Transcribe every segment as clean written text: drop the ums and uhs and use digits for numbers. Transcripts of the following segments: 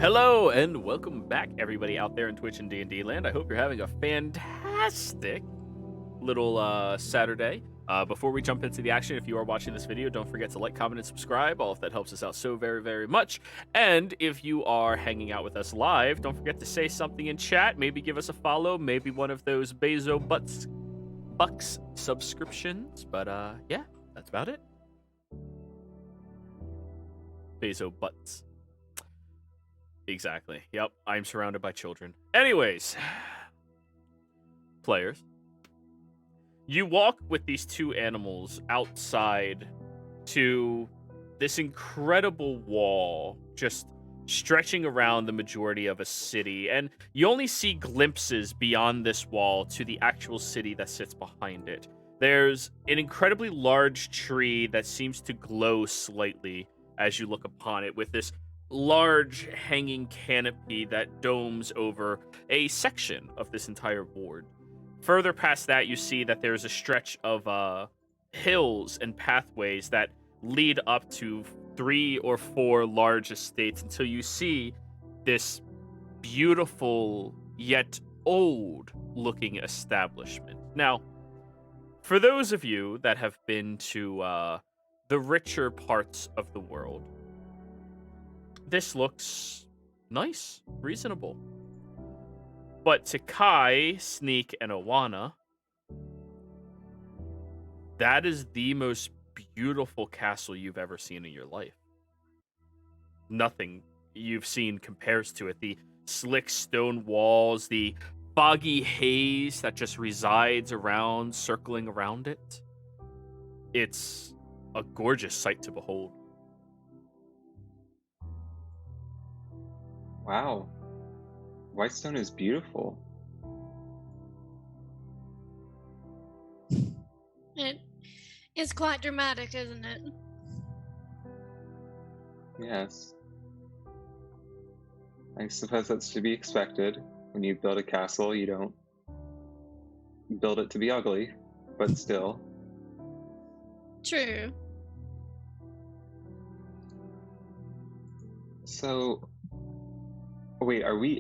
Hello and welcome back, everybody out there in Twitch and D&D land. I hope you're having a fantastic little Saturday. Before we jump into the action, if you are watching this video, don't forget to like, comment, and subscribe. All of that helps us out so very, very much. And if you are hanging out with us live, don't forget to say something in chat. Maybe give us a follow. Maybe one of those Bucks subscriptions. But yeah, that's about it. Bezo Butts. Exactly. Yep. I'm surrounded by children. Anyways, players, you walk with these two animals outside to this incredible wall just stretching around the majority of a city, and you only see glimpses beyond this wall to the actual city that sits behind it. There's an incredibly large tree that seems to glow slightly as you look upon it, with this large hanging canopy that domes over a section of this entire board. Further past that, you see that there's a stretch of hills and pathways that lead up to 3 or 4 large estates until you see this beautiful yet old looking establishment. Now, for those of you that have been to the richer parts of the world, this looks nice, reasonable. But to Kai, Sneak, and Owana, that is the most beautiful castle you've ever seen in your life. Nothing you've seen compares to it. The slick stone walls, the foggy haze that just resides around, circling around it. It's a gorgeous sight to behold. Wow. Whitestone is beautiful. It is quite dramatic, isn't it? Yes. I suppose that's to be expected. When you build a castle, you don't build it to be ugly, but still. True. So, wait, are we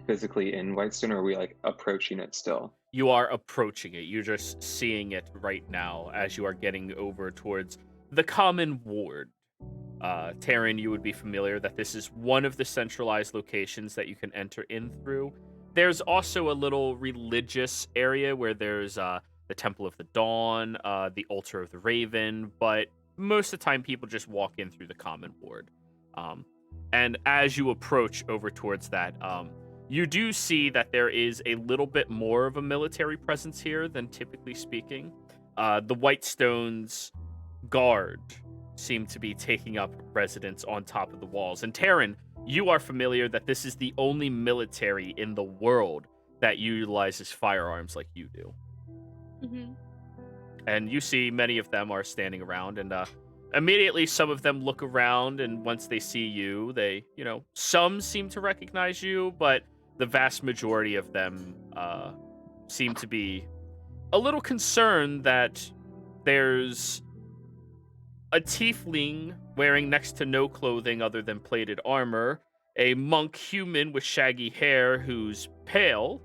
physically in Whitestone, or are we like approaching it still? You are approaching it. You're just seeing it right now as you are getting over towards the common ward. Taryn, you would be familiar that this is one of the centralized locations that you can enter in through. There's also a little religious area where there's the Temple of the Dawn, the Altar of the Raven, but most of the time people just walk in through the common ward. And as you approach over towards that, you do see that there is a little bit more of a military presence here than typically speaking. The Whitestone's guard seem to be taking up residence on top of the walls. And Taryn, you are familiar that this is the only military in the world that utilizes firearms like you do. Mm-hmm. And you see many of them are standing around, and immediately some of them look around, and once they see you, they, some seem to recognize you, but the vast majority of them seem to be a little concerned that there's a tiefling wearing next to no clothing other than plated armor, a monk human with shaggy hair who's pale,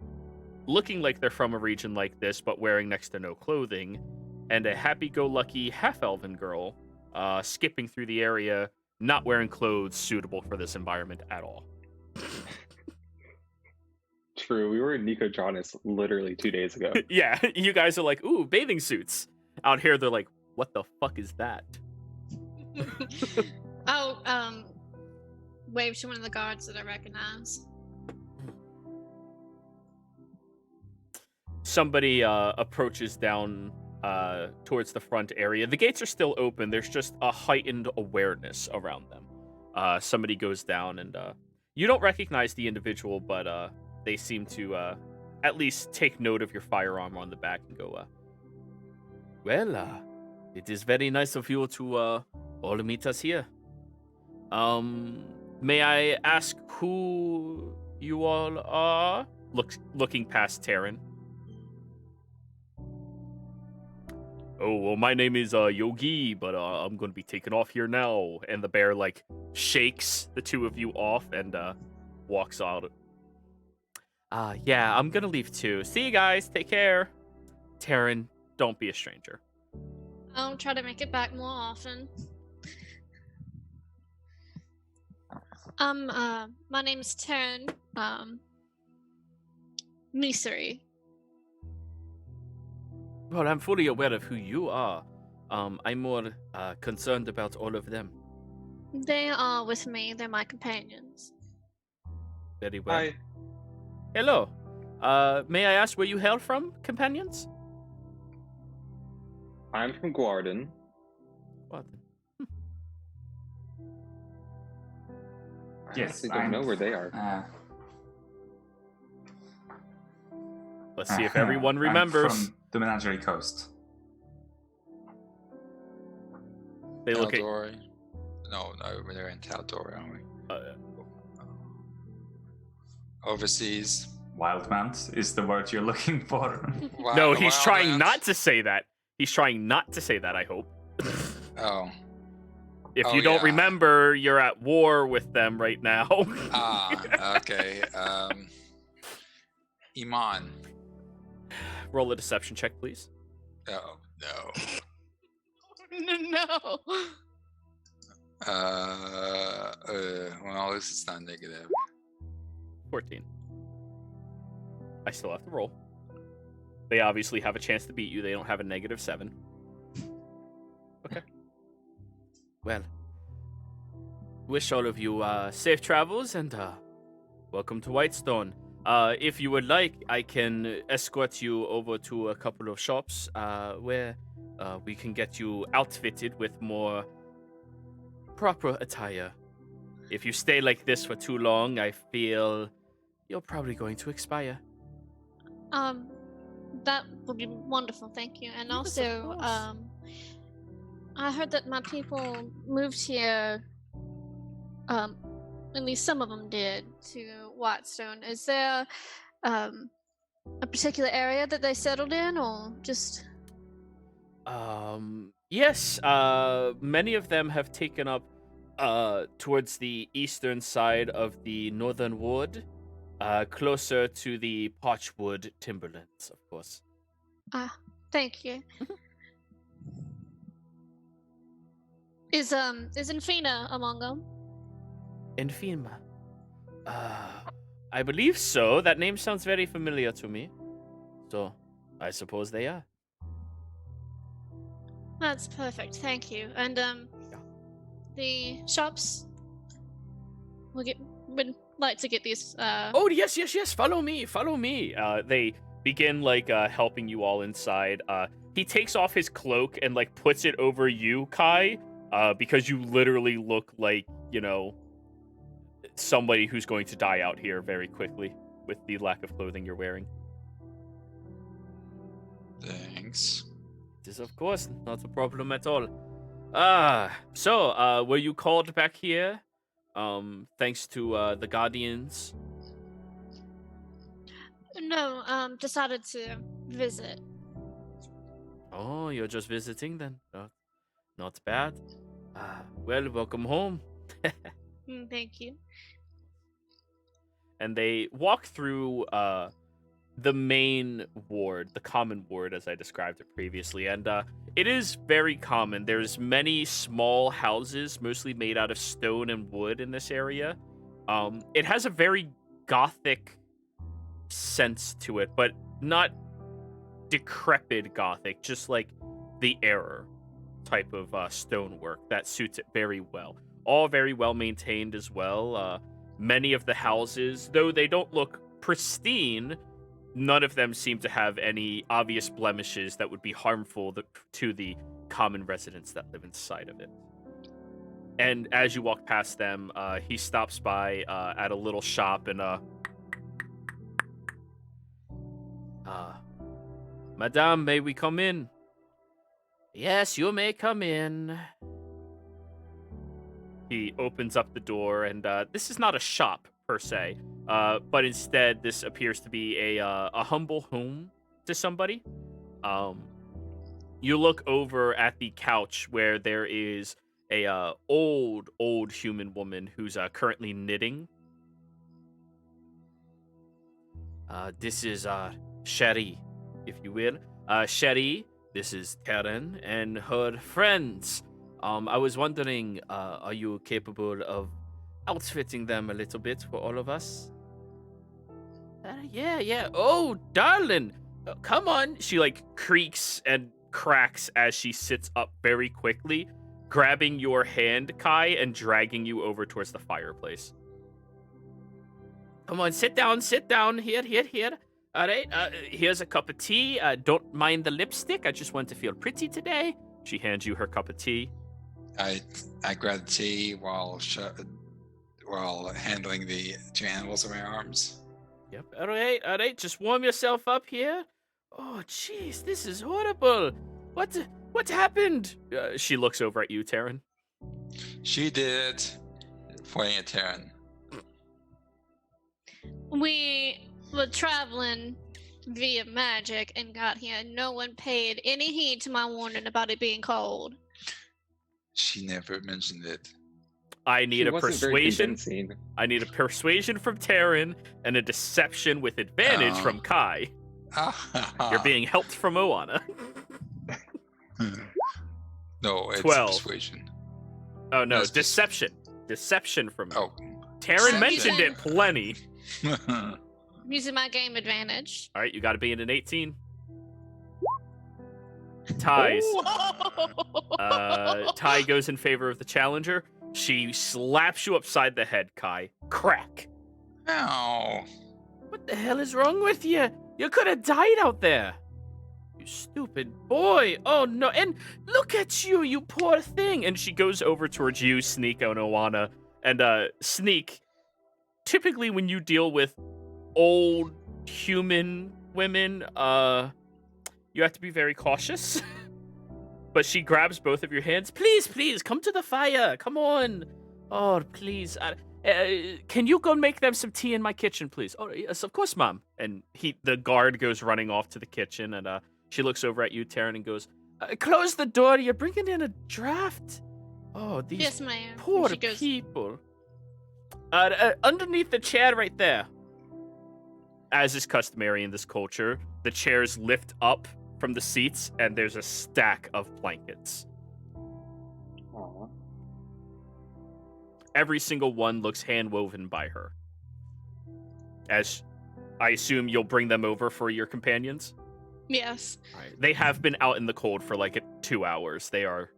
looking like they're from a region like this, but wearing next to no clothing, and a happy-go-lucky half-elven girl skipping through the area, not wearing clothes suitable for this environment at all. True, we were in Nico Jonas literally 2 days ago. Yeah, you guys are like, ooh, bathing suits. Out here, they're like, what the fuck is that? Wave to one of the guards that I recognize. Somebody approaches down towards the front area. The gates are still open. There's just a heightened awareness around them. Somebody goes down, and you don't recognize the individual, but they seem to at least take note of your firearm on the back and go, well, it is very nice of you to all meet us here. May I ask who you all are? Looking past Taryn. Oh, well, my name is Yogi, but I'm going to be taking off here now. And the bear, shakes the two of you off, and walks out. Yeah, I'm gonna leave too. See you guys. Take care. Taryn, don't be a stranger. I'll try to make it back more often. My name's Taryn, Misery. Well, I'm fully aware of who you are. I'm more concerned about all of them. They are with me, they're my companions. Very well. Hi. Hello. May I ask where you hail from, companions? I'm from Guarden. What? I Yes, honestly don't know where they are. Let's see if everyone remembers. I'm from the Menagerie Coast. They look at Tal'Dorei. No, we're in Tal'Dorei, aren't we? Overseas. Wildemount is the word you're looking for. No, he's trying Wildemount. not to say that. He's trying not to say that, I hope. Oh. If Oh, you don't yeah. remember, you're at war with them right now. Okay. Iman. Roll a deception check, please. Oh, no. No. Well, this is not negative. 14. I still have to roll. They obviously have a chance to beat you. They don't have a -7. Okay. Well, wish all of you safe travels and welcome to Whitestone. If you would like, I can escort you over to a couple of shops where we can get you outfitted with more proper attire. If you stay like this for too long, I feel you're probably going to expire. That would be wonderful, thank you. And Yes, of also, course. I heard that my people moved here, at least some of them did, to Whitestone. Is there, a particular area that they settled in, or just... Yes, many of them have taken up towards the eastern side of the northern wood, closer to the Potchwood timberlands, of course. Thank you. Is Infina among them? Enfima. I believe so. That name sounds very familiar to me. So, I suppose they are. That's perfect, thank you. And the shops would like to get these Oh, yes. Follow me. They begin helping you all inside. He takes off his cloak and puts it over you, Kai, because you literally look like, somebody who's going to die out here very quickly with the lack of clothing you're wearing. Thanks. It is, of course, not a problem at all. So, were you called back here? Thanks to the Guardians? No, decided to visit. Oh, you're just visiting then? Not bad. Well, welcome home. Thank you. And they walk through the main ward, the common ward, as I described it previously. And it is very common. There's many small houses, mostly made out of stone and wood in this area. It has a very gothic sense to it, but not decrepit gothic, just like the era type of stonework that suits it very well. All very well maintained as well. Many of the houses, though they don't look pristine, none of them seem to have any obvious blemishes that would be harmful to the common residents that live inside of it. And as you walk past them, he stops by at a little shop and Madame, may we come in? Yes, you may come in. He opens up the door, and this is not a shop per se, but instead this appears to be a humble home to somebody. You look over at the couch where there is a old human woman who's currently knitting. This is Sherry, if you will. Sherry, this is Karen and her friends. I was wondering, are you capable of outfitting them a little bit for all of us? Yeah. Oh, darling, come on. She like creaks and cracks as she sits up very quickly, grabbing your hand, Kai, and dragging you over towards the fireplace. Come on, sit down. Here. All right, here's a cup of tea. Don't mind the lipstick. I just want to feel pretty today. She hands you her cup of tea. I grab the tea while handling the two animals in my arms. Yep. All right. Just warm yourself up here. Oh, jeez, this is horrible. What happened? She looks over at you, Taryn. She did, pointing at Taryn. We were traveling via magic and got here. No one paid any heed to my warning about it being cold. She never mentioned it. I need a persuasion. Convincing. I need a persuasion from Taryn and a deception with advantage from Kai. You're being helped from Moana. No, it's 12. persuasion. Oh no, No, it's deception. Deception from me. Oh. Taryn Deception. mentioned it plenty. I'm using my game advantage. All right, you got to be in an 18. Ties. Ty goes in favor of the challenger. She slaps you upside the head, Kai. Crack. Ow. What the hell is wrong with you? You could have died out there. You stupid boy. Oh no, and look at you, you poor thing. And she goes over towards you, Sneak and Oana. And Sneak, typically when you deal with old human women, you have to be very cautious. But she grabs both of your hands. Please, come to the fire. Come on. Oh, please. Can you go make them some tea in my kitchen, please? Oh, yes, of course, Mom. And the guard goes running off to the kitchen, and she looks over at you, Taryn, and goes, close the door. You're bringing in a draft. Oh, these Yes, ma'am. poor She goes, people. Underneath the chair right there. As is customary in this culture, the chairs lift up from the seats, and there's a stack of blankets. Aw. Every single one looks hand-woven by her. As I assume you'll bring them over for your companions? Yes. All right. They have been out in the cold for like 2 hours. They are...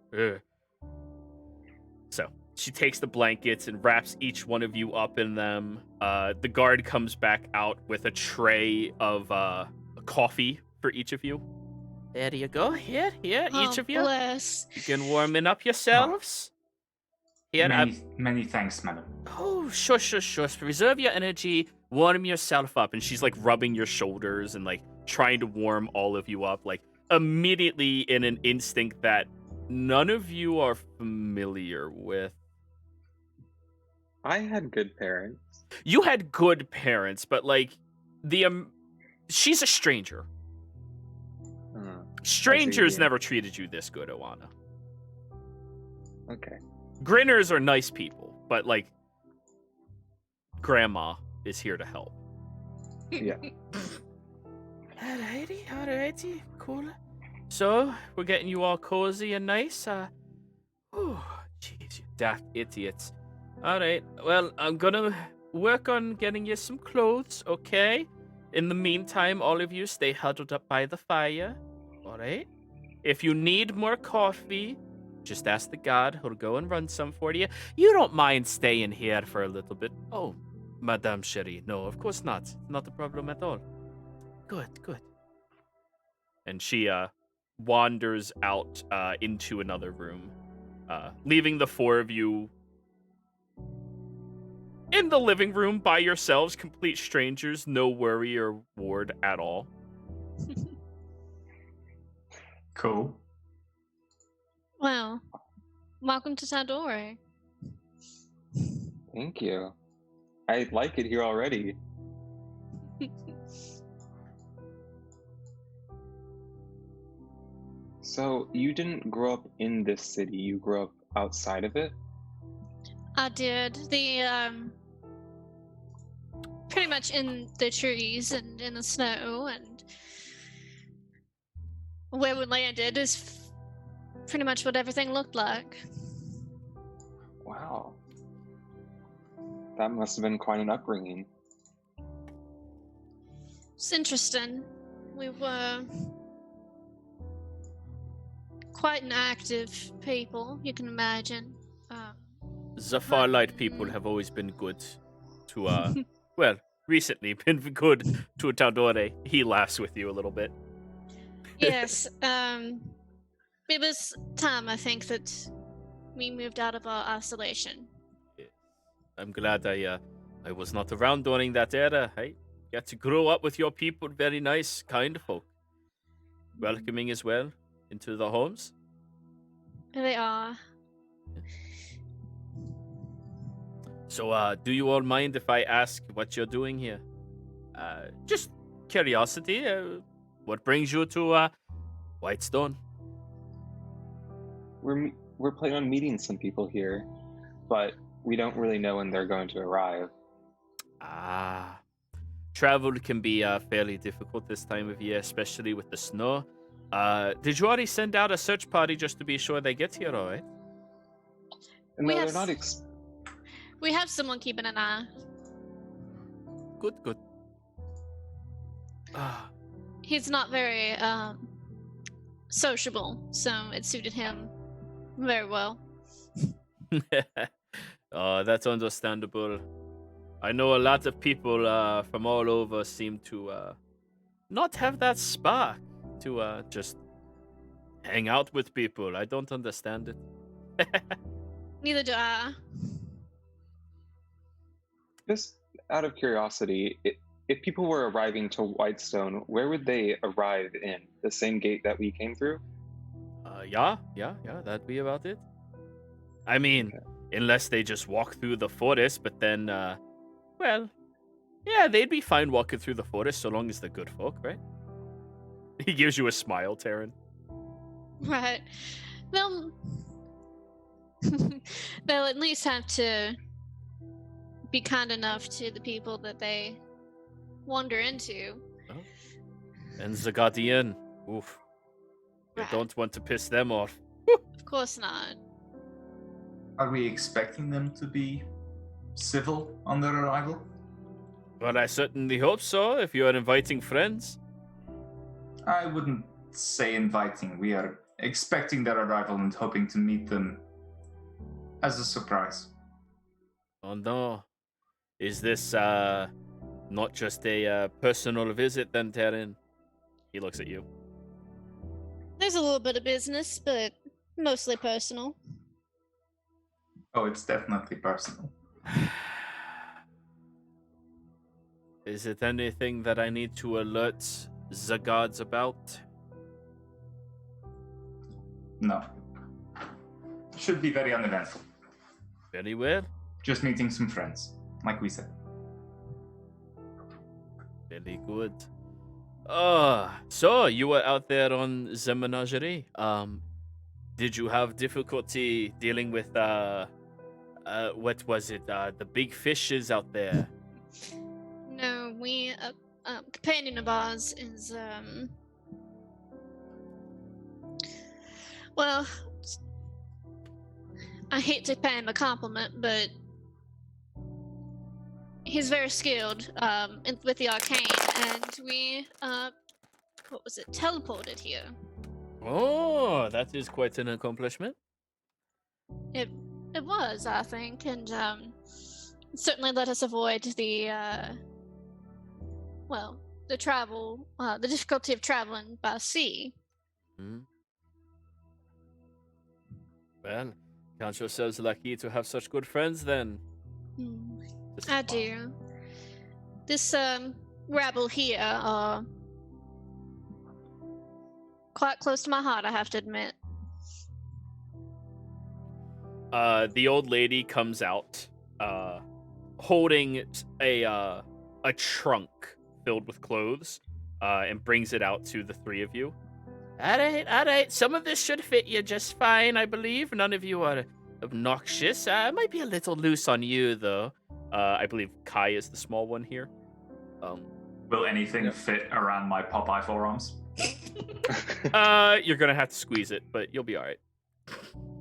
So, she takes the blankets and wraps each one of you up in them. The guard comes back out with a tray of coffee for each of you. There you go. Here, each of you. Bless. You can warming up yourselves. Here, Many thanks, madam. Oh, shush. Preserve your energy. Warm yourself up. And she's like rubbing your shoulders and like trying to warm all of you up. Like immediately in an instinct that none of you are familiar with. I had good parents. You had good parents, but like she's a stranger. Strangers yeah. never treated you this good, Oana. Okay. Grinners are nice people, but like Grandma is here to help. Yeah. Alrighty, cool. So, we're getting you all cozy and nice. Oh, jeez, you daft idiots. Alright, well, I'm gonna work on getting you some clothes, okay? In the meantime, all of you stay huddled up by the fire, alright? If you need more coffee, just ask the guard. He'll go and run some for you. You don't mind staying here for a little bit. Oh, Madame Cherie, no, of course not. Not a problem at all. Good. And she wanders out into another room, leaving the four of you in the living room by yourselves, complete strangers, no worry or ward at all. Cool. Well, welcome to Tal'Dorei. Thank you. I like it here already. So, you didn't grow up in this city, you grew up outside of it? I did. The pretty much in the trees and in the snow, and where we landed is pretty much what everything looked like. Wow. That must have been quite an upbringing. It's interesting. We were quite an active people, you can imagine. The Farlight people have always been good to, well, recently been good to Tal'Dorei. He laughs with you a little bit. Yes, it was time, I think, that we moved out of our isolation. I'm glad I was not around during that era. I got to grow up with your people, very nice, kind folk. Welcoming as well into the homes. They are. So, do you all mind if I ask what you're doing here? Just curiosity. What brings you to Whitestone? We're planning on meeting some people here, but we don't really know when they're going to arrive. Ah, travel can be fairly difficult this time of year, especially with the snow. Did you already send out a search party just to be sure they get here all right? No, We they're have not. We have someone keeping an eye. Good, good. Ah, He's not very sociable, so it suited him very well. oh, that's understandable. I know a lot of people from all over seem to not have that spark to just hang out with people. I don't understand it. Neither do I. Just out of curiosity, if people were arriving to Whitestone, where would they arrive in? The same gate that we came through? Yeah, that'd be about it. I mean, unless they just walk through the forest, but then, well, yeah, they'd be fine walking through the forest so long as they're good folk, right? He gives you a smile, Taryn. Right. They'll they'll at least have to be kind enough to the people that they wander into. Oh. And the Guardian. Oof. You Right. don't want to piss them off. Of course not. Are we expecting them to be civil on their arrival? Well, I certainly hope so, if you are inviting friends. I wouldn't say inviting. We are expecting their arrival and hoping to meet them as a surprise. Oh no. Is this, not just a personal visit then, Taryn? He looks at you. There's a little bit of business, but mostly personal. Oh, it's definitely personal. Is it anything that I need to alert the gods about? No. Should be very uneventful. Very well. Just meeting some friends, like we said. Very good. So you were out there on the menagerie. Did you have difficulty dealing with what was it? The big fishes out there? No, we companion of ours is well, I hate to pay him a compliment, but he's very skilled with the arcane, and we what was it, teleported here. Oh, that is quite an accomplishment. It was, I think, and it certainly let us avoid the the travel, the difficulty of traveling by sea. Hmm. Well, count yourselves lucky to have such good friends then. I do. This rabble here are quite close to my heart, I have to admit. The old lady comes out, holding a trunk filled with clothes, and brings it out to the three of you. All right. Some of this should fit you just fine, I believe. None of you are obnoxious. Might be a little loose on you, though. I believe Kai is the small one here. Will anything fit around my Popeye forearms? You're gonna have to squeeze it, but you'll be all right.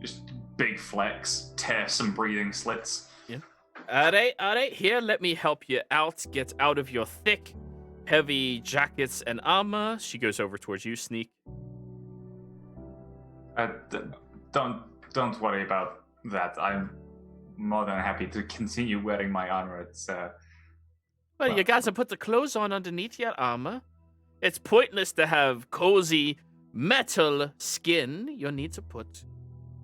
Just big flex, tear some breathing slits. Yeah. All right. Here, let me help you out. Get out of your thick, heavy jackets and armor. She goes over towards you, Sneak. Don't worry about that. I'm more than happy to continue wearing my armor. It's Well, you gotta put the clothes on underneath your armor. It's pointless to have cozy metal skin. You'll need to put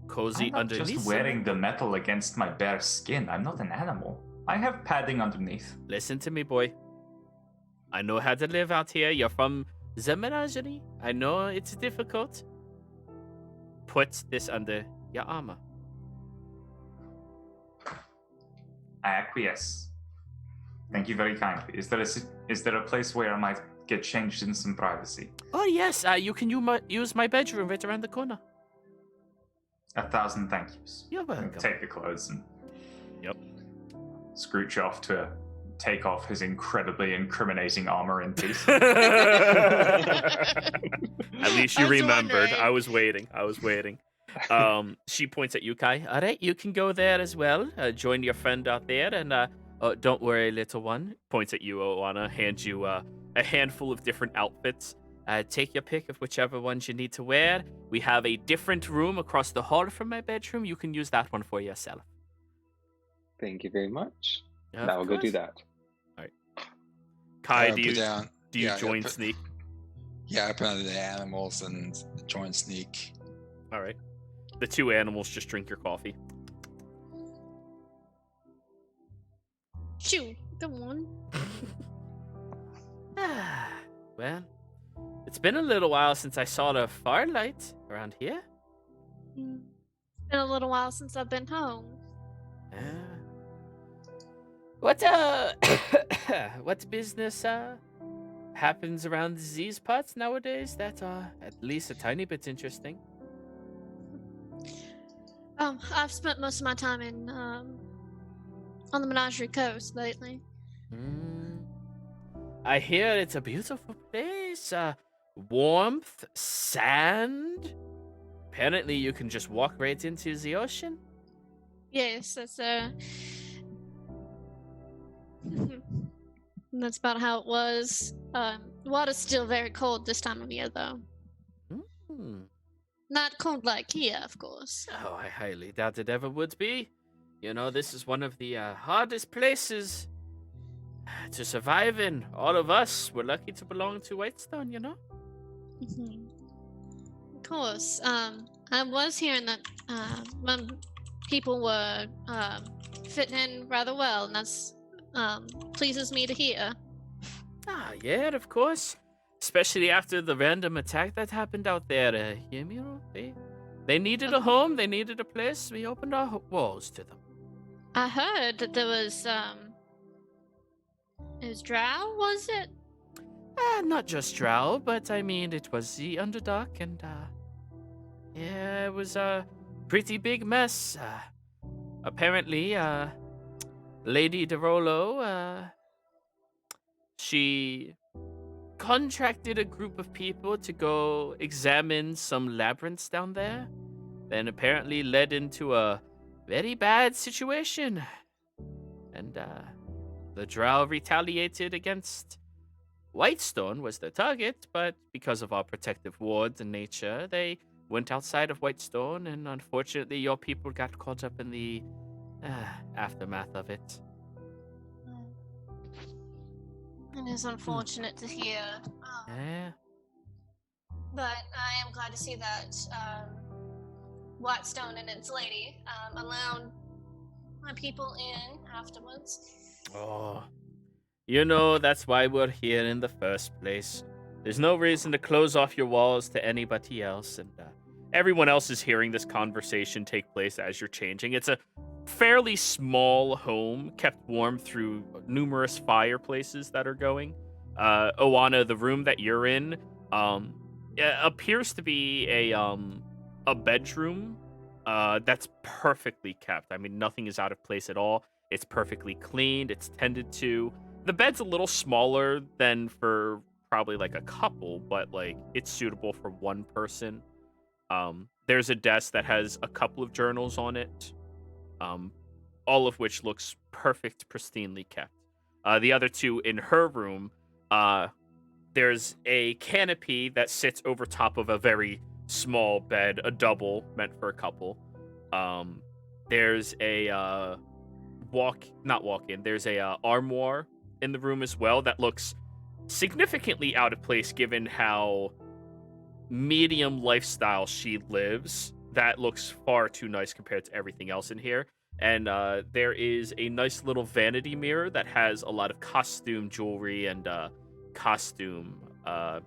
cozy I'm not underneath. just wearing the metal against my bare skin. I'm not an animal. I have padding underneath. Listen to me, boy. I know how to live out here. You're from the menagerie. I know it's difficult. Put this under your armor. I acquiesce. Thank you very kindly. Is there a place where I might get changed in some privacy? Oh, yes. You can use my bedroom right around the corner. 1,000 thank yous. You're welcome. Take the clothes and Yep. scrooch off to take off his incredibly incriminating armor in peace. At least you I was remembered. wondering. I was waiting. She points at you, Kai. All right, you can go there as well. Join your friend out there, and don't worry, little one. Points at you, Oana. Hands you a handful of different outfits. Take your pick of whichever ones you need to wear. We have a different room across the hall from my bedroom. You can use that one for yourself. Thank you very much. Of Now we'll go do course. that. Kai, Put down. do you yeah, join put- Sneak? Yeah, I put under the animals and join Sneak. All right. The two animals just drink your coffee. Shoo, come on. Well, it's been a little while since I saw the firelight around here. It's been a little while since I've been home. What what business happens around these parts nowadays that are at least a tiny bit interesting? I've spent most of my time in on the Menagerie Coast lately. I hear it's a beautiful place. Warmth, sand. Apparently, you can just walk right into the ocean. Yes, that's about how it was. Water's still very cold this time of year, though. Hmm. Not cold like here, of course. Oh, I highly doubt it ever would be. You know, this is one of the hardest places to survive in. All of us, we're lucky to belong to Whitestone, you know? Of course. I was hearing that when people were fitting in rather well, and that's pleases me to hear. Ah, yeah, of course. Especially after the random attack that happened out there. You know, they needed a home, they needed a place. We opened our walls to them. I heard that there was it was Drow, was it? Not just Drow, but I mean, it was the Underdark, and yeah, it was a pretty big mess. Apparently, Lady DeRolo, she contracted a group of people to go examine some labyrinths down there, then apparently led into a very bad situation. And the Drow retaliated against Whitestone was the target, but because of our protective wards and nature, they went outside of Whitestone, and unfortunately your people got caught up in the aftermath of it. It is unfortunate to hear. Yeah. But I am glad to see that Whitestone and its lady allowed my people in afterwards. Oh, you know, that's why we're here in the first place. There's no reason to close off your walls to anybody else, and everyone else is hearing this conversation take place as you're changing. It's a fairly small home, kept warm through numerous fireplaces that are going. Oana, the room that you're in, appears to be a bedroom that's perfectly kept. I mean, nothing is out of place at all. It's perfectly cleaned. It's tended to. the bed's a little smaller than for probably like a couple, but like it's suitable for one person. There's a desk that has a couple of journals on it, all of which looks perfect, pristinely kept. The other two in her room, there's a canopy that sits over top of a very small bed, a double meant for a couple. There's a there's a armoire in the room as well that looks significantly out of place given how medium lifestyle she lives. That looks far too nice compared to everything else in here. And there is a nice little vanity mirror that has a lot of costume jewelry and costume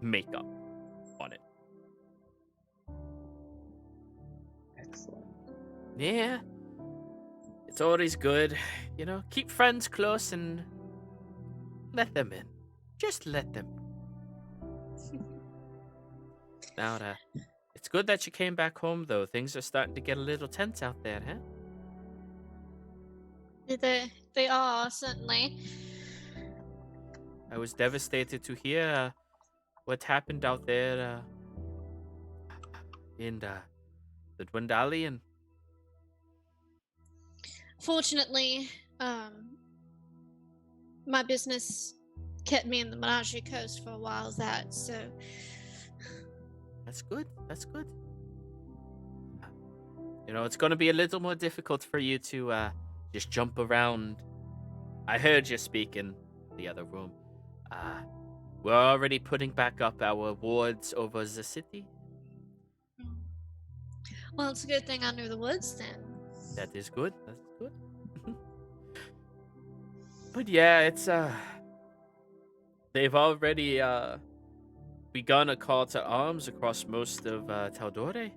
makeup on it. Excellent. Yeah. It's always good, keep friends close and let them in. Just let them in. Now, it's good that you came back home, though. Things are starting to get a little tense out there, huh? They are, certainly. I was devastated to hear what happened out there in the Dwendalian. Fortunately, my business kept me in the Menagerie Coast for a while, so... That's good. That's good. It's going to be a little more difficult for you to just jump around. I heard you speak in the other room. We're already putting back up our wards over the city. Well, it's a good thing I knew the woods then. That is good. That's good. But yeah, it's they've already begun a call to arms across most of Tal'Dorei.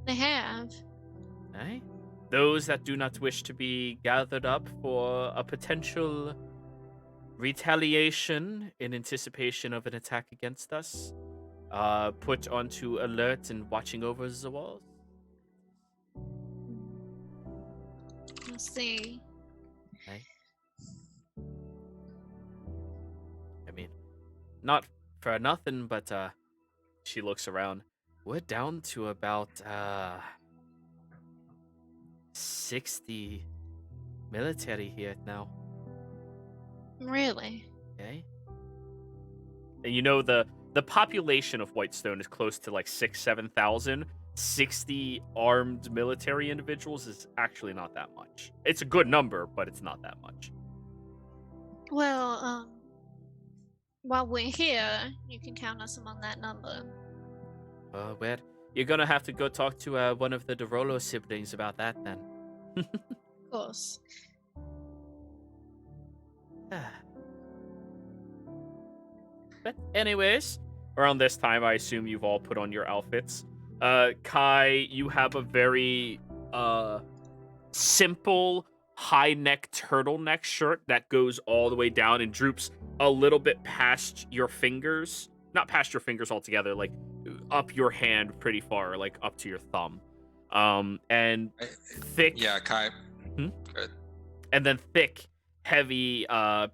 They have. Eh? Those that do not wish to be gathered up for a potential retaliation in anticipation of an attack against us, put onto alert and watching over the walls. Let's see. Eh? I mean, not for nothing, but she looks around. We're down to about 60 military here now. Really? Okay. And the population of Whitestone is close to like 7,000. 60 armed military individuals is actually not that much. It's a good number, but it's not that much. Well, while we're here, you can count us among that number. Well, you're gonna have to go talk to one of the DeRolo siblings about that then. Of course. But anyways, around this time, I assume you've all put on your outfits. Kai, you have a very simple high-neck turtleneck shirt that goes all the way down and droops a little bit past your fingers. Not past your fingers altogether, like up your hand pretty far, like up to your thumb. And thick... Yeah, Kai. Hmm? Good. And then thick, heavy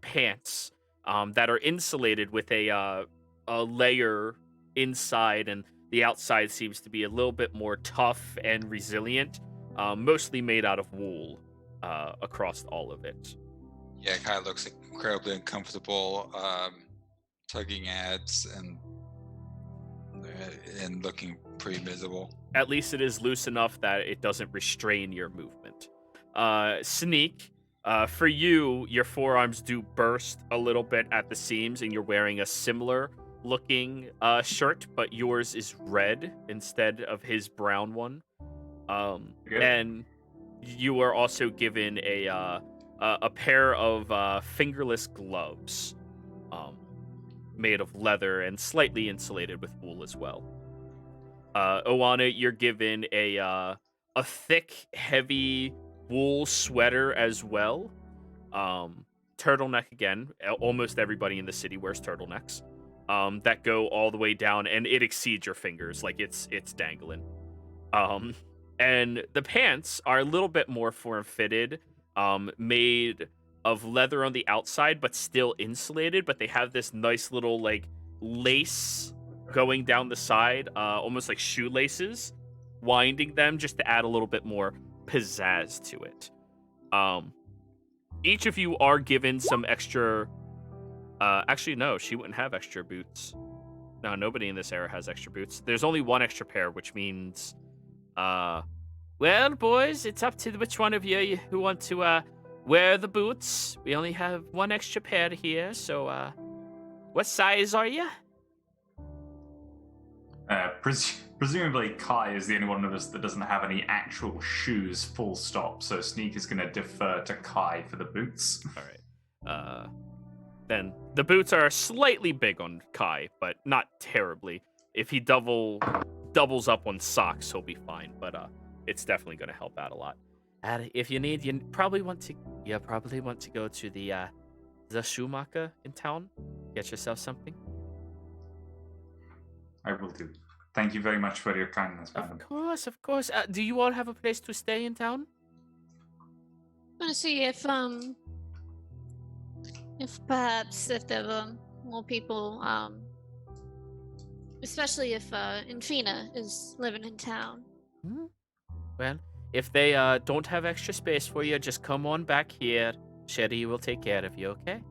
pants that are insulated with a layer inside, and the outside seems to be a little bit more tough and resilient, mostly made out of wool across all of it. Yeah, Kai looks incredibly uncomfortable, tugging ads and looking pretty miserable. At least it is loose enough that it doesn't restrain your movement. Sneak, for you, your forearms do burst a little bit at the seams, and you're wearing a similar looking shirt, but yours is red instead of his brown one. And you are also given a pair of fingerless gloves, made of leather and slightly insulated with wool as well. Oana, you're given a thick, heavy wool sweater as well. Turtleneck again. Almost everybody in the city wears turtlenecks. That go all the way down, and it exceeds your fingers, like it's dangling. And the pants are a little bit more form-fitted, made of leather on the outside, but still insulated. But they have this nice little like lace going down the side, almost like shoelaces, winding them just to add a little bit more pizzazz to it. Each of you are given some extra. Actually, no, she wouldn't have extra boots. No, nobody in this era has extra boots. There's only one extra pair, which means, well, boys, it's up to which one of you who want to wear the boots. We only have one extra pair here, so what size are you? Presumably Kai is the only one of us that doesn't have any actual shoes, full stop, so Sneak is going to defer to Kai for the boots. All right. Then the boots are slightly big on Kai, but not terribly. If he doubles up on socks, he'll be fine, but it's definitely going to help out a lot. If you need, you probably want to go to the Shoemaker in town. Get yourself something. I will do. Thank you very much for your kindness, madam. Of course. Do you all have a place to stay in town? I'm gonna see if perhaps if there were more people, especially if Infina is living in town. Well, if they don't have extra space for you, just come on back here. Sherry will take care of you, okay?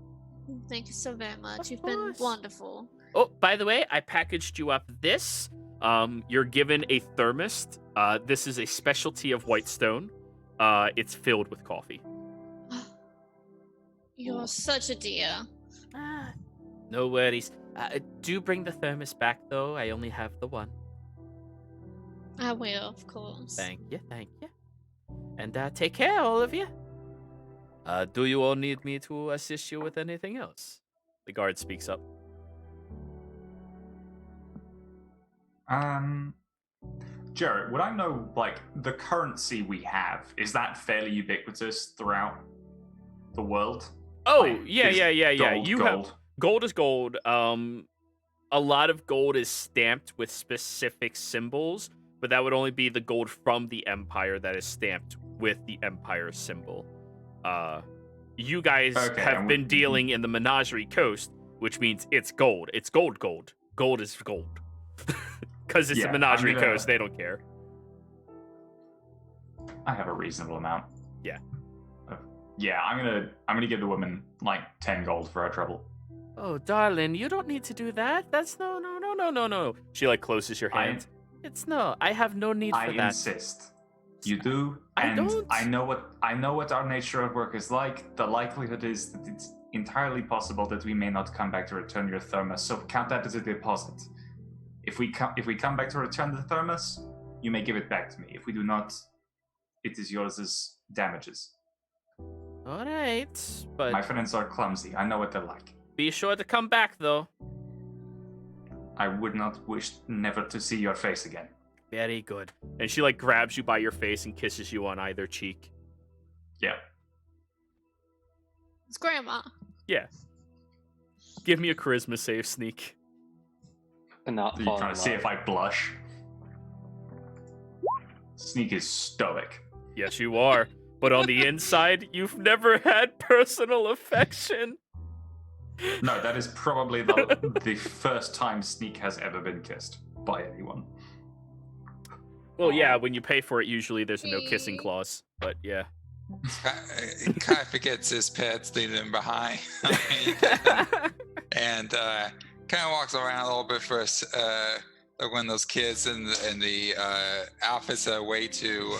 Thank you so very much. Of You've course. been wonderful. Oh, by the way, I packaged you up this. You're given a thermos. This is a specialty of Whitestone. It's filled with coffee. You're such a dear. No worries. Do bring the thermos back, though. I only have the one. I will, of course. Thank you. And take care, all of you. Do you all need me to assist you with anything else? The guard speaks up. Jarrett, would I know, like, the currency we have, is that fairly ubiquitous throughout the world? Oh, Like, yeah. Gold, You gold. have gold is gold. A lot of gold is stamped with specific symbols, but that would only be the gold from the Empire that is stamped with the Empire symbol. You guys have been dealing in the Menagerie Coast, which means it's gold. It's gold. Gold is gold. Because it's the Menagerie Coast, they don't care. I have a reasonable amount. Yeah. Yeah, I'm gonna give the woman like 10 gold for her trouble. Oh, darling, you don't need to do that. That's no. She like closes your hand. I have no need for that. I insist. You do, I and don't. I know what our nature of work is like. The likelihood is that it's entirely possible that we may not come back to return your thermos. So count that as a deposit. If we come back to return the thermos, you may give it back to me. If we do not, it is yours as damages. All right, but My friends are clumsy. I know what they're like. be sure to come back, though. I would not wish never to see your face again. Very good. And she like grabs you by your face and kisses you on either cheek. Yeah. It's Grandma. Yeah. Give me a charisma save, Sneak. And not Are you fall trying in to see love. if I blush? Sneak is stoic. Yes, you are. But on the inside, you've never had personal affection. No, that is probably the first time Sneak has ever been kissed by anyone. Well, yeah, when you pay for it, usually there's a no kissing clause. But yeah. Kai forgets his pets, leaving him behind. And kind of walks around a little bit first. Like one of those kids in the outfits that are way too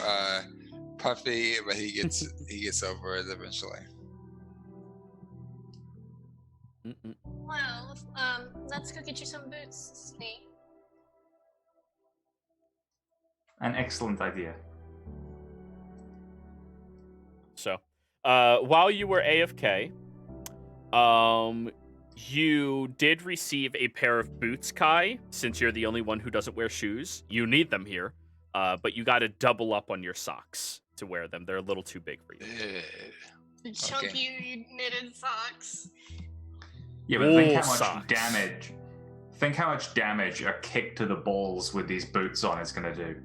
puffy, but he gets over it eventually. Well, let's go get you some boots, Snake. An excellent idea. So, while you were AFK, you did receive a pair of boots, Kai, since you're the only one who doesn't wear shoes. You need them here, but you got to double up on your socks to wear them. They're a little too big for you. Chunky knitted socks. Yeah, but think Wool how much socks. damage. Think how much damage a kick to the balls with these boots on is going to do.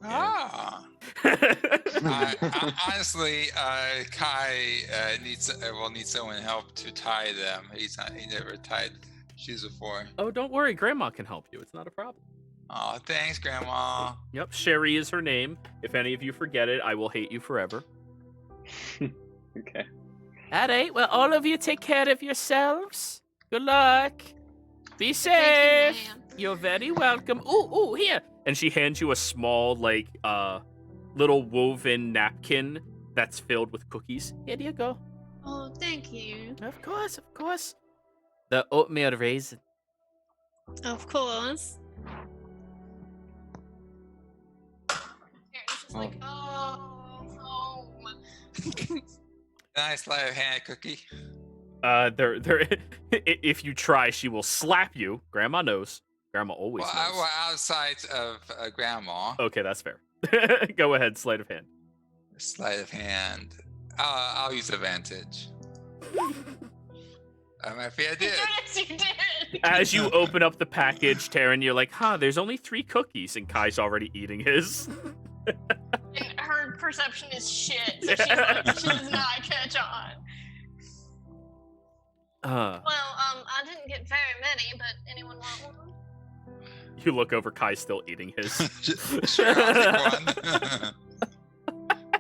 Ah, Honestly, Kai will need someone help to tie them. He never tied shoes before. Oh, don't worry. Grandma can help you. It's not a problem. Oh, thanks, Grandma. Yep, Sherry is her name. If any of you forget it, I will hate you forever. Okay. All right, well, all of you take care of yourselves. Good luck. Be safe. Thank you, ma'am. You're very welcome. Ooh, here. And she hands you a small, little woven napkin that's filled with cookies. Here you go. Oh, thank you. Of course. The oatmeal raisin. Of course. It's just like, oh, home. Nice sleight of hand cookie. If you try, she will slap you. Grandma knows. Grandma always knows. Well, outside of Grandma. Okay, that's fair. Go ahead, sleight of hand. Sleight of hand. I'll use advantage. I'm happy I did. Yes, you did. As you open up the package, Taryn, you're like, there's only 3 cookies, and Kai's already eating his. And her perception is shit, so she does not catch on. Well, I didn't get very many, but anyone want one? You look over, Kai's still eating his. Sure, I'll take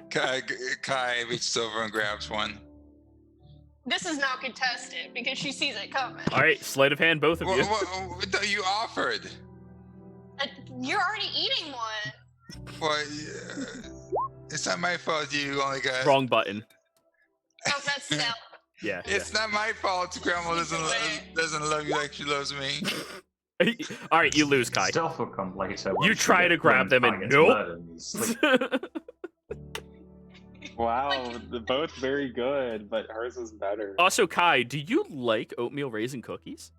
one. Kai reaches over and grabs one. This is now contested because she sees it coming. All right, sleight of hand, both of you. What you offered? You're already eating one. Well, it's not my fault you only got... Wrong button. Oh, that's stealth. Yeah. It's not my fault Grandma doesn't love you like she loves me. All right, you lose, Kai. Stealth will come later. You try to grab them and nope. Wow, they're both very good, but hers is better. Also, Kai, do you like oatmeal raisin cookies?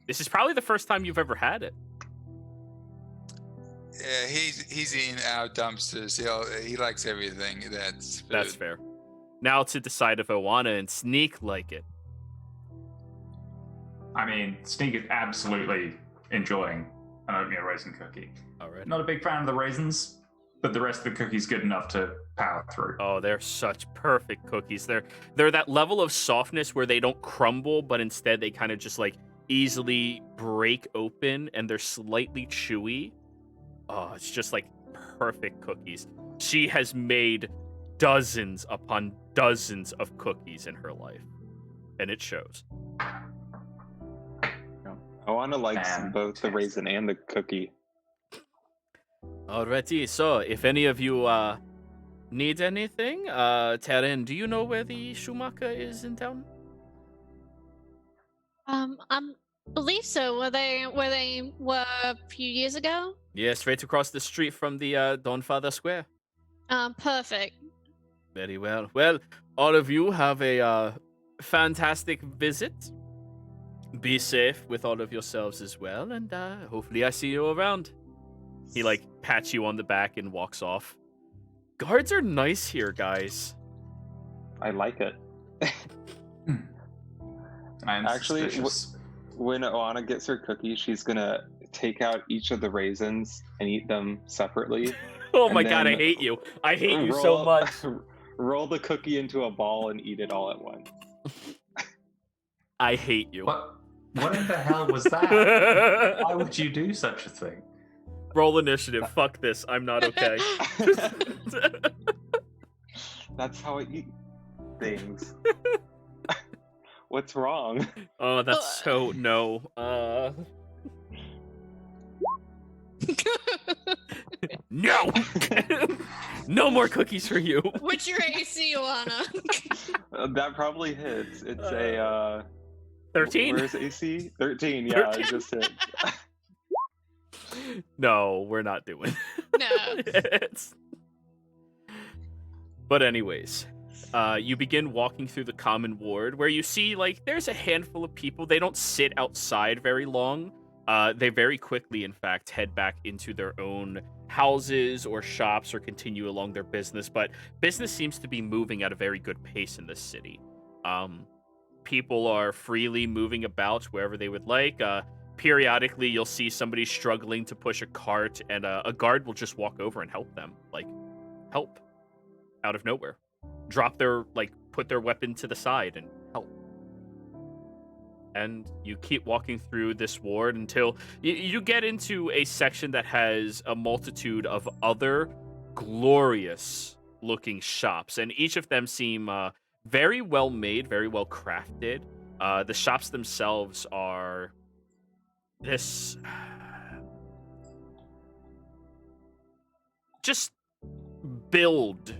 This is probably the first time you've ever had it. Yeah, he's eating out dumpsters. He likes everything that's food. That's fair. Now to decide if Oana and Sneak like it. I mean, Sneak is absolutely enjoying an oatmeal raisin cookie. All right. Not a big fan of the raisins, but the rest of the cookie's good enough to power through. Oh, they're such perfect cookies. They're that level of softness where they don't crumble, but instead they kind of just like easily break open, and they're slightly chewy. Oh, it's just like perfect cookies. She has made dozens upon dozens of cookies in her life, and it shows. Oana likes both the raisin and the cookie. Alrighty, so if any of you need anything, Taryn, do you know where the Schumacher is in town? I believe so. Where they were a few years ago. Yeah, straight across the street from the Dawnfather Square. Perfect. Very well. Well, all of you have a fantastic visit. Be safe with all of yourselves as well, and hopefully I see you around. He pats you on the back and walks off. Guards are nice here, guys. I like it. Actually, when Oana gets her cookie, she's gonna take out each of the raisins and eat them separately. Oh my god, I hate you. I hate you so much. Roll the cookie into a ball and eat it all at once. I hate you. What in the hell was that? Why would you do such a thing? Roll initiative. Fuck this. I'm not okay. That's how I eat things. What's wrong? Oh, that's so no. No! No more cookies for you. What's your AC, Oana? That probably hits. It's a 13? Where's AC? 13, yeah, 13. I just hit. No, we're not doing. No. But anyways, you begin walking through the common ward where you see there's a handful of people. They don't sit outside very long. They very quickly, in fact, head back into their own houses or shops or continue along their business. But business seems to be moving at a very good pace in this city. People are freely moving about wherever they would like. periodically you'll see somebody struggling to push a cart, and a guard will just walk over and help them, like help out of nowhere, put their weapon to the side and help. And you keep walking through this ward until you get into a section that has a multitude of other glorious looking shops, and each of them seem very well made, very well crafted. The shops themselves are this just build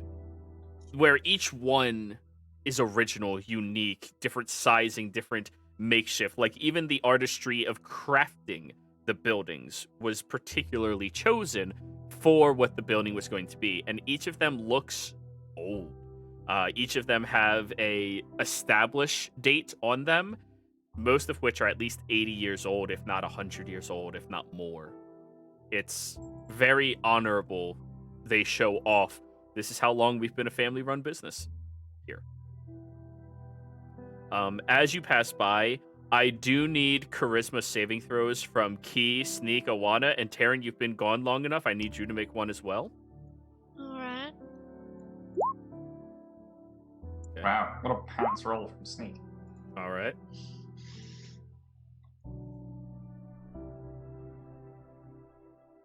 where each one is original, unique, different sizing, different makeshift. Like even the artistry of crafting the buildings was particularly chosen for what the building was going to be, and each of them looks old. Each of them have a established date on them, most of which are at least 80 years old, if not 100 years old, if not more. It's very honorable. They show off, this is how long we've been a family-run business here. As you pass by, I do need charisma saving throws from Key, Sneak, Awana, and Taryn. You've been gone long enough. I need you to make one as well. All right. Okay. Wow, what a pants roll from Sneak. All right.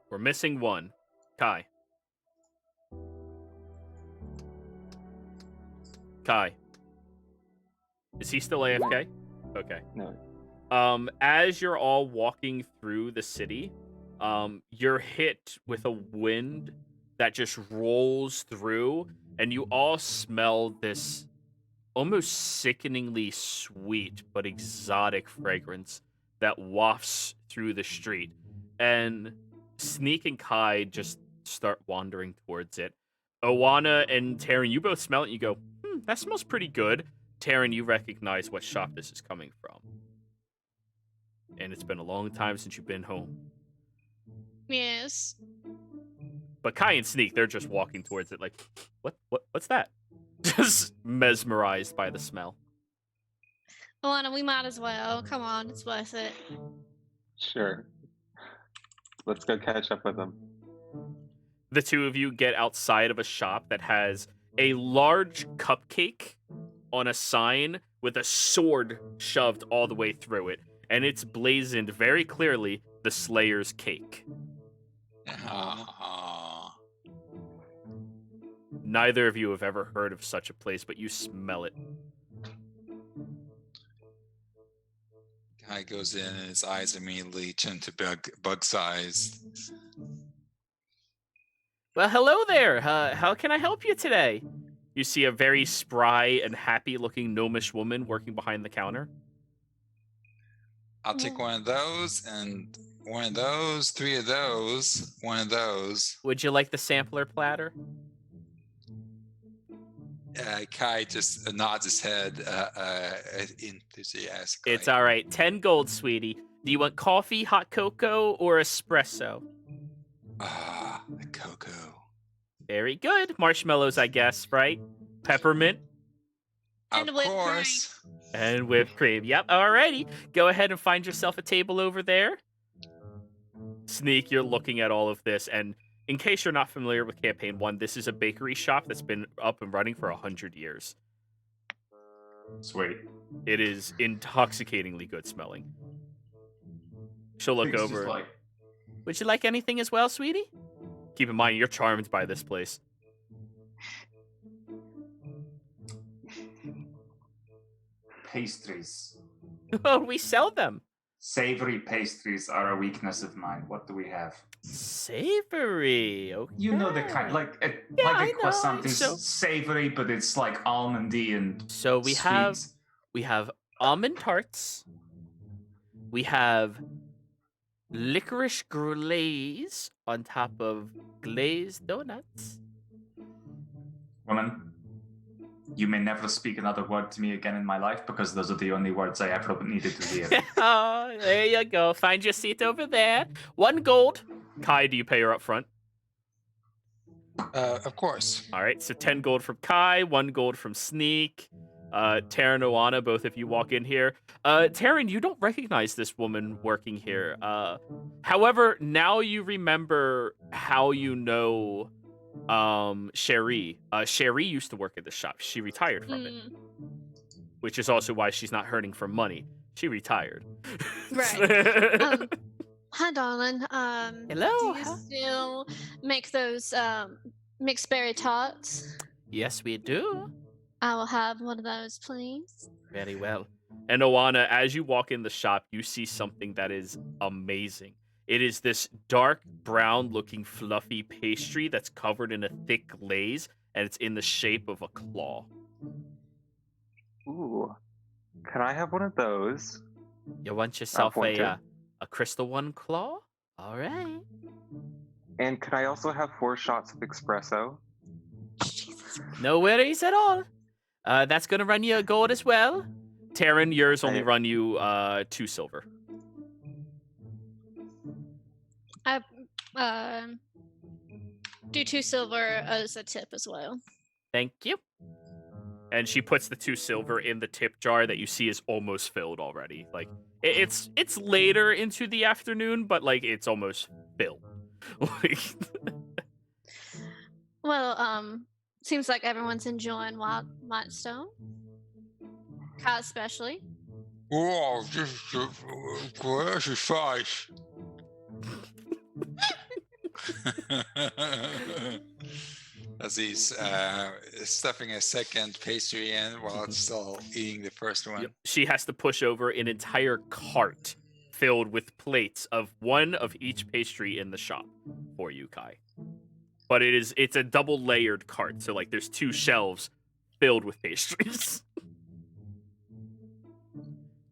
We're missing one. Kai. Kai. Is he still AFK? Okay. No. As you're all walking through the city, you're hit with a wind that just rolls through, and you all smell this almost sickeningly sweet but exotic fragrance that wafts through the street. And Sneak and Kai just start wandering towards it. Awana and Taryn, you both smell it and you go, that smells pretty good. Taryn, you recognize what shop this is coming from. And it's been a long time since you've been home. Yes. But Kai and Sneak, they're just walking towards it like, what's that? Just mesmerized by the smell. Alana, we might as well. Come on, it's worth it. Sure. Let's go catch up with them. The two of you get outside of a shop that has a large cupcake on a sign with a sword shoved all the way through it. And it's blazoned very clearly, the Slayer's Cake. Neither of you have ever heard of such a place, but you smell it. Guy goes in and his eyes immediately turn to bug size. Well, hello there. How can I help you today? You see a very spry and happy-looking gnomish woman working behind the counter. I'll take one of those, and one of those, 3 of those, one of those. Would you like the sampler platter? Kai just nods his head enthusiastically. It's all right. 10 gold, sweetie. Do you want coffee, hot cocoa, or espresso? The cocoa. Very good. Marshmallows, I guess, right? Peppermint? And Of whipped course. And whipped cream. Yep, alrighty. Go ahead and find yourself a table over there. Sneak, you're looking at all of this, and in case you're not familiar with Campaign 1, this is a bakery shop that's been up and running for 100 years. Sweet. It is intoxicatingly good smelling. She'll look Things just over. like, Would you like anything as well, sweetie? Keep in mind, you're charmed by this place. pastries. Oh, we sell them. Savory pastries are a weakness of mine. What do we have? Savory. Okay. You know the kind, like a I know. croissant is So- savory, but it's like almondy and So we sweet. have almond tarts. We have licorice glaze on top of glazed donuts. Woman, you may never speak another word to me again in my life because those are the only words I ever needed to hear. Oh, there you go. Find your seat over there. 1 gold. Kai, do you pay her up front? Of course. All right, so 10 gold from Kai, 1 gold from Sneak. Taryn, Oana, both of you walk in here. Taryn, you don't recognize this woman working here. However, now you remember how you know Sherry. Sherry used to work at the shop. She retired from it, which is also why she's not hurting for money. She retired. Right. Hi, darling. Hello. Do you still make those mixed berry tarts? Yes, we do. I will have one of those, please. Very well. And Oana, as you walk in the shop, you see something that is amazing. It is this dark brown looking fluffy pastry that's covered in a thick glaze, and it's in the shape of a claw. Ooh. Can I have one of those? You want yourself pointer. a crystal one claw? All right. And could I also have 4 shots of espresso? Jesus. No worries at all. That's gonna run you a gold as well. Taryn, yours only run you 2 silver. I do 2 silver as a tip as well. Thank you. And she puts the 2 silver in the tip jar that you see is almost filled already. Like it's later into the afternoon, but like it's almost filled. Well, seems like everyone's enjoying Wildstone. Kai especially. Wow, this is fast. As he's stuffing a second pastry in while it's still eating the first one. Yep. She has to push over an entire cart filled with plates of one of each pastry in the shop for you, Kai. But it's a double layered cart, so like there's 2 shelves filled with pastries.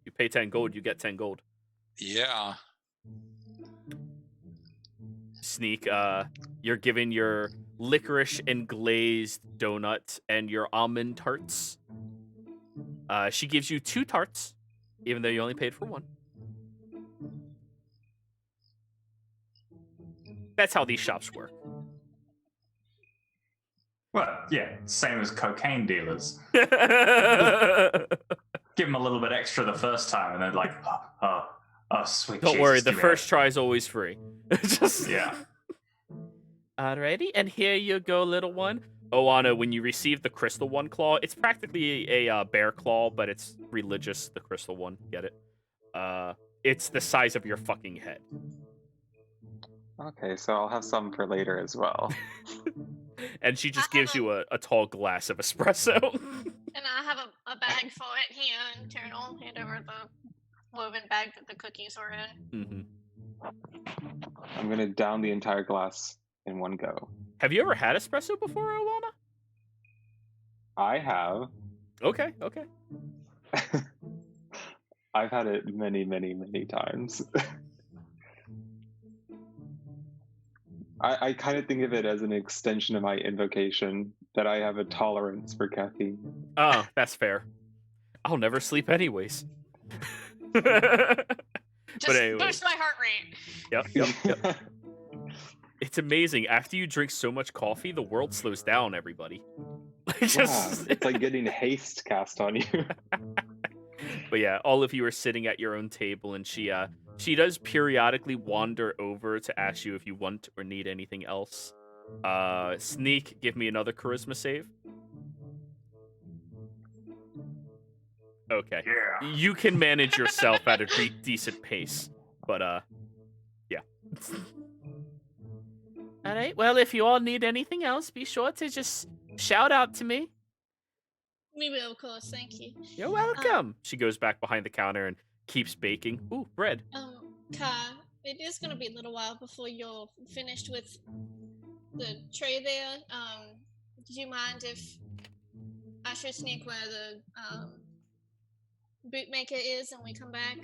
You pay 10 gold, you get 10 gold. Yeah. Sneak, you're given your licorice and glazed donut and your almond tarts. She gives you 2 tarts, even though you only paid for 1. That's how these shops work. Well, yeah, same as cocaine dealers. Don't Give them a little bit extra the first time, and then like, oh, sweet. worry, Jesus, the give me first that. try is always free. Just... Yeah. Alrighty, and here you go, little one. Oana, when you receive the crystal one claw, it's practically a bear claw, but it's religious, the crystal one. Get it? It's the size of your fucking head. Okay, so I'll have some for later as well. And she just gives you a tall glass of espresso. And I have a bag for it here, and Taryn will hand over the woven bag that the cookies are in. I'm gonna down the entire glass in one go. Have you ever had espresso before, Oana? I have. Okay. I've had it many, many, many times. I kind of think of it as an extension of my invocation that I have a tolerance for caffeine. Oh, that's fair. I'll never sleep anyways. Just anyway. boost my heart rate. Yep. It's amazing. After you drink so much coffee, the world slows down, everybody. It's like getting haste cast on you. But yeah, all of you are sitting at your own table, and she does periodically wander over to ask you if you want or need anything else. Sneak, give me another charisma save. Okay. Yeah. You can manage yourself at a decent pace, but yeah. All right. Well, if you all need anything else, be sure to just shout out to me. We will, of course. Thank you. You're welcome. She goes back behind the counter and keeps baking. Ooh, bread. Kai, it is going to be a little while before you're finished with the tray there. Do you mind if I should sneak where the bootmaker is and we come back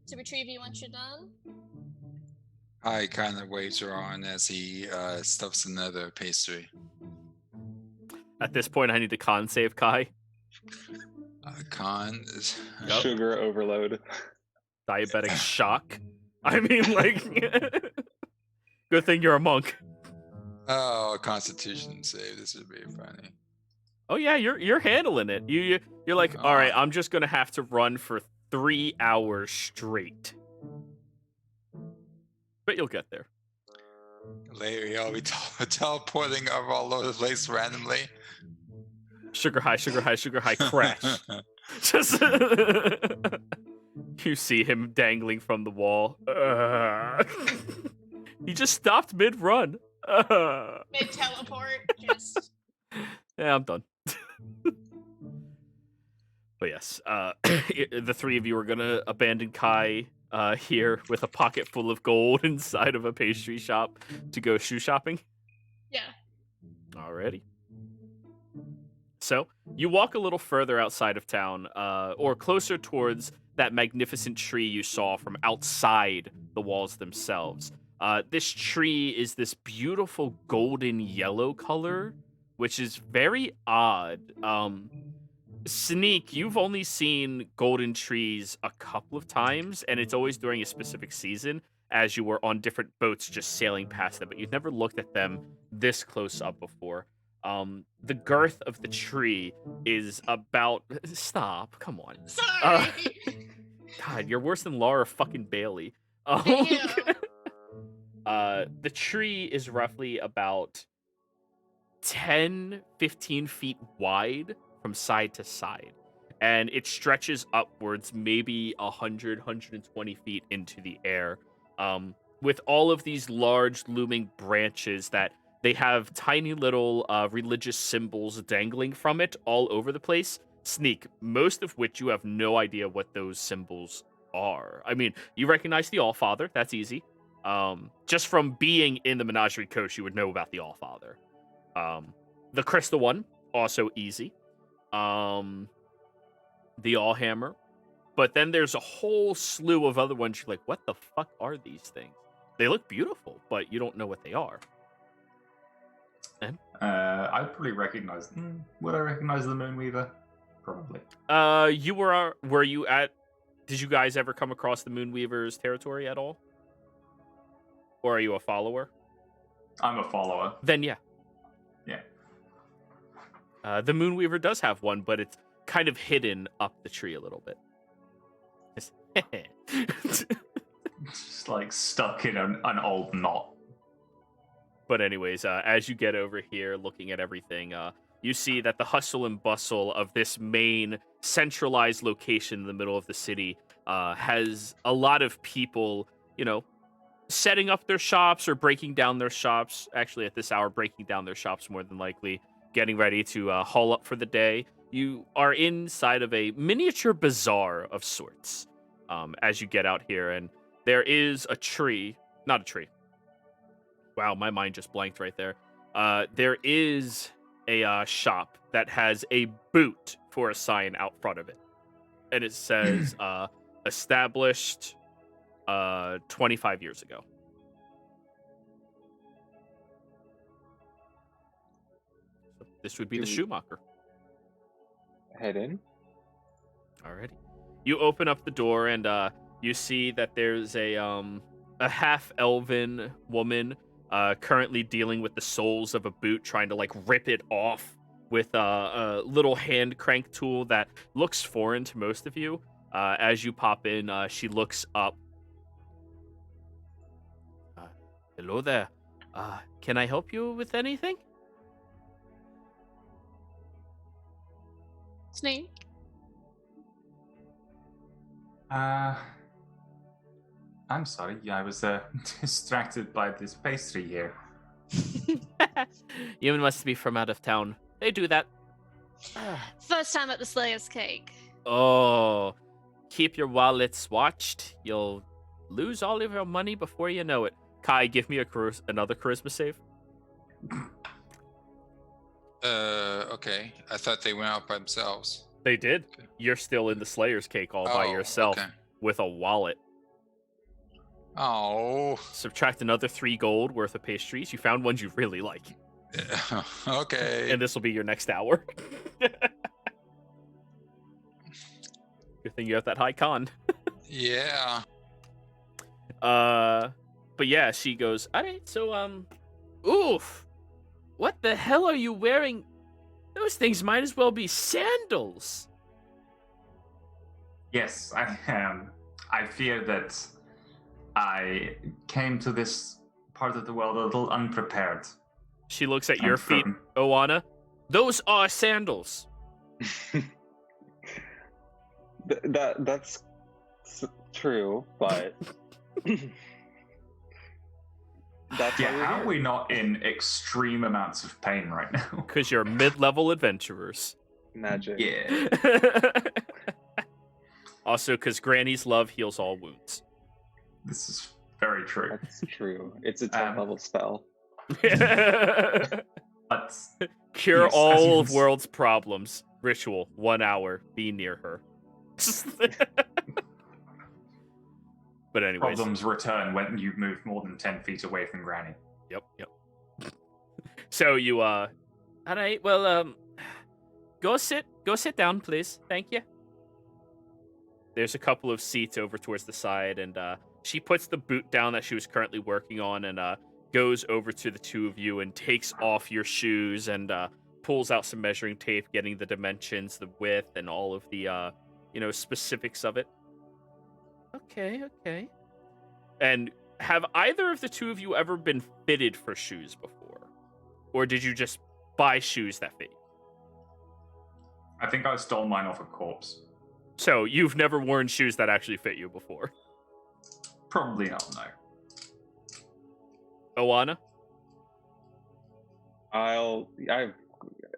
to retrieve you once you're done? I kind of waves her on as he stuffs another pastry. At this point, I need to con save Kai. Con is... Yep. Sugar overload. Diabetic shock. I mean, like... Good thing you're a monk. Oh, a Constitution save. This would be funny. Oh yeah, you're handling it. You're like, all right, I'm just gonna have to run for 3 hours straight, but you'll get there. Later, you'll be teleporting over all over the place randomly. Sugar high, crash. Just you see him dangling from the wall. He just stopped mid-run. Mid teleport, just. Yeah, I'm done. But yes, the three of you are gonna abandon Kai here with a pocket full of gold inside of a pastry shop to go shoe shopping. Yeah. Alrighty. So you walk a little further outside of town, or closer towards that magnificent tree you saw from outside the walls themselves. This tree is this beautiful golden yellow color, which is very odd. Sneak, you've only seen golden trees a couple of times, and it's always during a specific season as you were on different boats just sailing past them, but you've never looked at them this close up before. The girth of the tree is about... Stop, come on. Sorry. God, you're worse than Laura fucking Bailey. Damn. The tree is roughly about 10, 15 feet wide from side to side, and it stretches upwards maybe 100, 120 feet into the air, with all of these large looming branches that they have tiny little religious symbols dangling from it all over the place. Sneak, most of which you have no idea what those symbols are. I mean, you recognize the Allfather, that's easy. Just from being in the Menagerie Coast, you would know about the Allfather. The Crystal one, also easy. The Allhammer. But then there's a whole slew of other ones. You're like, what the fuck are these things? They look beautiful, but you don't know what they are. I'd probably recognize them. Would I recognize the Moonweaver? Probably. Were you at... Did you guys ever come across the Moonweaver's territory at all? Or are you a follower? I'm a follower. Then yeah. Yeah. The Moonweaver does have one, but it's kind of hidden up the tree a little bit. Just like stuck in an old knot. But anyways, as you get over here looking at everything, you see that the hustle and bustle of this main centralized location in the middle of the city has a lot of people, setting up their shops or breaking down their shops. Actually, at this hour, breaking down their shops more than likely, getting ready to haul up for the day. You are inside of a miniature bazaar of sorts as you get out here, and there is a tree. Not a tree. Wow, my mind just blanked right there. There is a shop that has a boot for a sign out front of it. And it says, established 25 years ago. So this would be the Schumacher. Head in. Alrighty. You open up the door and you see that there's a half-elven woman currently dealing with the soles of a boot, trying to rip it off with a little hand crank tool that looks foreign to most of you. As you pop in, she looks up. Hello there. Can I help you with anything? Snake? I'm sorry, I was distracted by this pastry here. You must be from out of town. They do that. First time at the Slayer's Cake. Oh, keep your wallets watched. You'll lose all of your money before you know it. Kai, give me another charisma save. Okay. I thought they went out by themselves. They did. Okay. You're still in the Slayer's Cake all by yourself with a wallet. Oh. Subtract another 3 gold worth of pastries. You found ones you really like. Okay. And this will be your next hour. Good thing you have that high con. Yeah. But yeah, she goes, alright, so, oof. What the hell are you wearing? Those things might as well be sandals. Yes, I fear that I came to this part of the world a little unprepared. She looks at your And feet, from- Oana. Those are sandals. That's true, but that's Yeah, why we're how here. are we not in extreme amounts of pain right now? Because you're mid-level adventurers. Magic. Yeah. Also, because Granny's love heals all wounds. This is very true. That's true. It's a 10th level spell. But Cure Yes, as all you of can world's problems. Ritual, 1 hour. Be near her. But anyways. problems return when you move more than 10 feet away from Granny. Yep. So you, all right, well, go sit down, please. Thank you. There's a couple of seats over towards the side, and she puts the boot down that she was currently working on and goes over to the two of you and takes off your shoes and pulls out some measuring tape, getting the dimensions, the width, and all of the, specifics of it. Okay. And have either of the two of you ever been fitted for shoes before? Or did you just buy shoes that fit you? I think I stole mine off a corpse. So you've never worn shoes that actually fit you before? Probably not, no. Oana? I've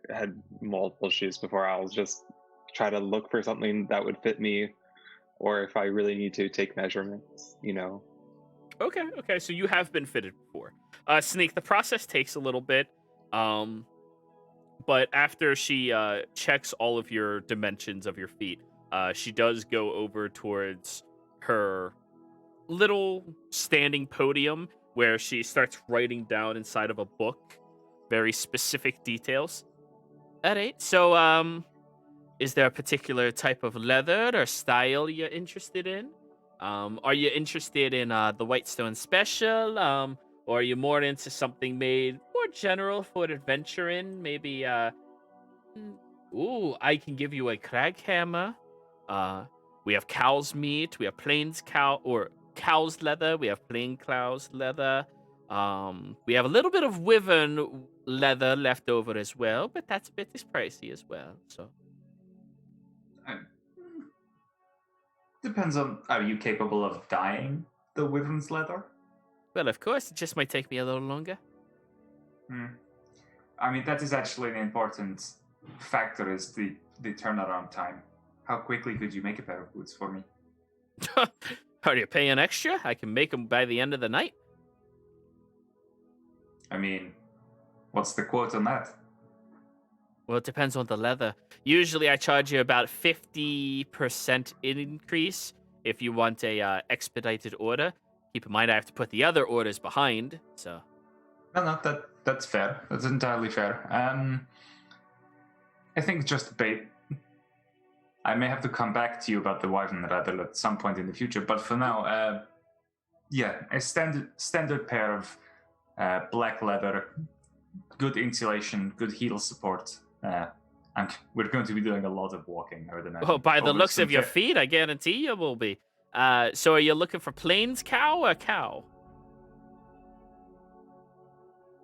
had multiple shoes before. I'll just try to look for something that would fit me, or if I really need to take measurements, Okay, so you have been fitted before. Sneak, the process takes a little bit, but after she checks all of your dimensions of your feet, she does go over towards her little standing podium where she starts writing down inside of a book very specific details. All right, so is there a particular type of leather or style you're interested in? Are you interested in the Whitestone Special? Or are you more into something made more general for adventuring? Maybe, I can give you a crag hammer. We have cow's meat. We have cow's leather. We have plain cow's leather. We have a little bit of wyvern leather left over as well, but that's a bit pricey as well, so. Depends on, are you capable of dyeing the wyvern's leather? Well, of course, it just might take me a little longer. I mean, that is actually an important factor, is the turnaround time. How quickly could you make a pair of boots for me? Are you paying extra? I can make them by the end of the night. I mean, what's the quote on that? Well, it depends on the leather. Usually I charge you about 50% increase if you want a expedited order. Keep in mind I have to put the other orders behind, so. No, that's fair. That's entirely fair. I think just bait. I may have to come back to you about the wyvern leather at some point in the future, but for now, a standard pair of black leather, good insulation, good heel support. And we're going to be doing a lot of walking, I would imagine. Oh, by the Over looks some of your fa- feet, I guarantee you will be. So are you looking for plains cow or cow?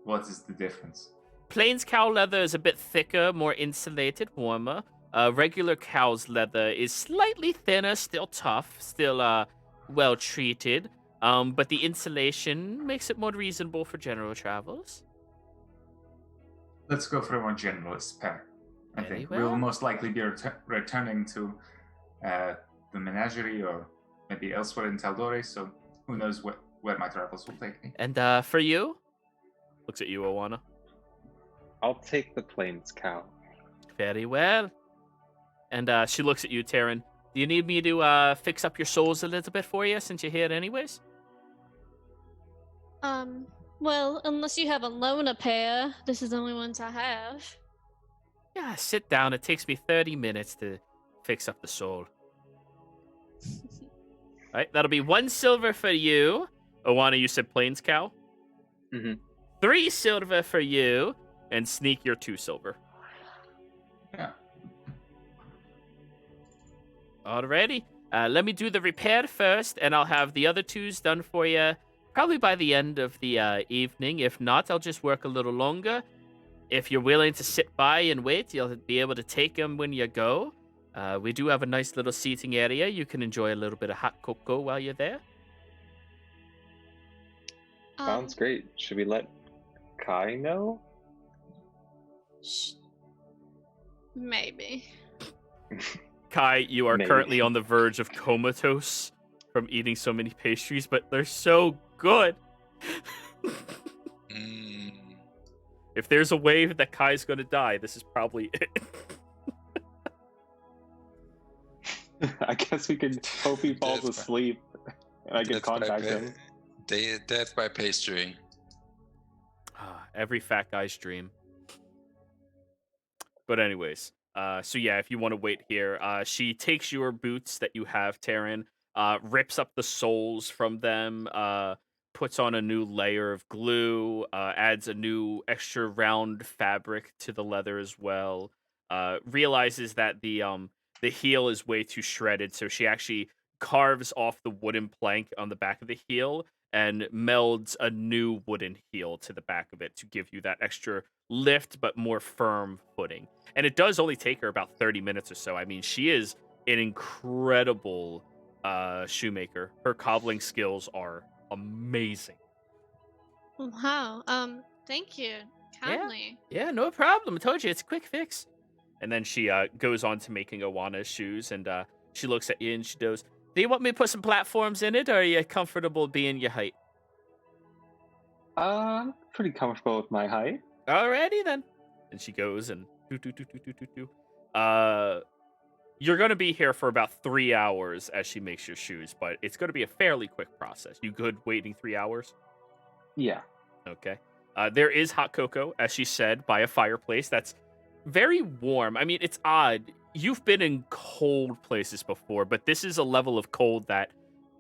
What is the difference? Plains cow leather is a bit thicker, more insulated, warmer. Regular cow's leather is slightly thinner, still tough, still well treated. But the insulation makes it more reasonable for general travels. Let's go for a more generalist pair. I Very think well. we'll most likely be returning to the menagerie or maybe elsewhere in Tal'Dorei, so who knows where my travels will take me. And for you? Looks at you, Oana. I'll take the plains cow. Very well. And she looks at you, Taryn. Do you need me to fix up your soles a little bit for you since you're here anyways? Well, unless you have a loaner pair, this is the only ones I have. Yeah, sit down. It takes me 30 minutes to fix up the sole. Alright, that'll be 1 silver for you. Oana, you said plains cow? Mm-hmm. 3 silver for you. And Sneak, you're 2 silver. Yeah. Alrighty. Let me do the repair first, and I'll have the other twos done for you probably by the end of the evening. If not, I'll just work a little longer. If you're willing to sit by and wait, you'll be able to take them when you go. We do have a nice little seating area. You can enjoy a little bit of hot cocoa while you're there. Sounds great. Should we let Kai know? Maybe. Kai, you are Maybe. currently on the verge of comatose from eating so many pastries, but they're so good. If there's a way that Kai's going to die, this is probably it. I guess we could hope he falls Death by- asleep and I can Death by contact pa- him. Death by pastry. Every fat guy's dream. But anyways, so yeah, if you want to wait here, she takes your boots that you have, Taryn, rips up the soles from them, puts on a new layer of glue, adds a new extra round fabric to the leather as well. Realizes that the heel is way too shredded, so she actually carves off the wooden plank on the back of the heel and melds a new wooden heel to the back of it to give you that extra lift but more firm footing. And it does only take her about 30 minutes or so. I mean, she is an incredible shoemaker. Her cobbling skills are amazing. Wow. Thank you. Kindly. Yeah, no problem. I told you, it's a quick fix. And then she goes on to making Owana's shoes, and she looks at you and she goes, "Do you want me to put some platforms in it, or are you comfortable being your height?" I'm pretty comfortable with my height. Alrighty then. And she goes and you're gonna be here for about 3 hours as she makes your shoes, but it's gonna be a fairly quick process. You good waiting 3 hours? Yeah. Okay. There is hot cocoa, as she said, by a fireplace that's very warm. I mean, it's odd. You've been in cold places before, but this is a level of cold that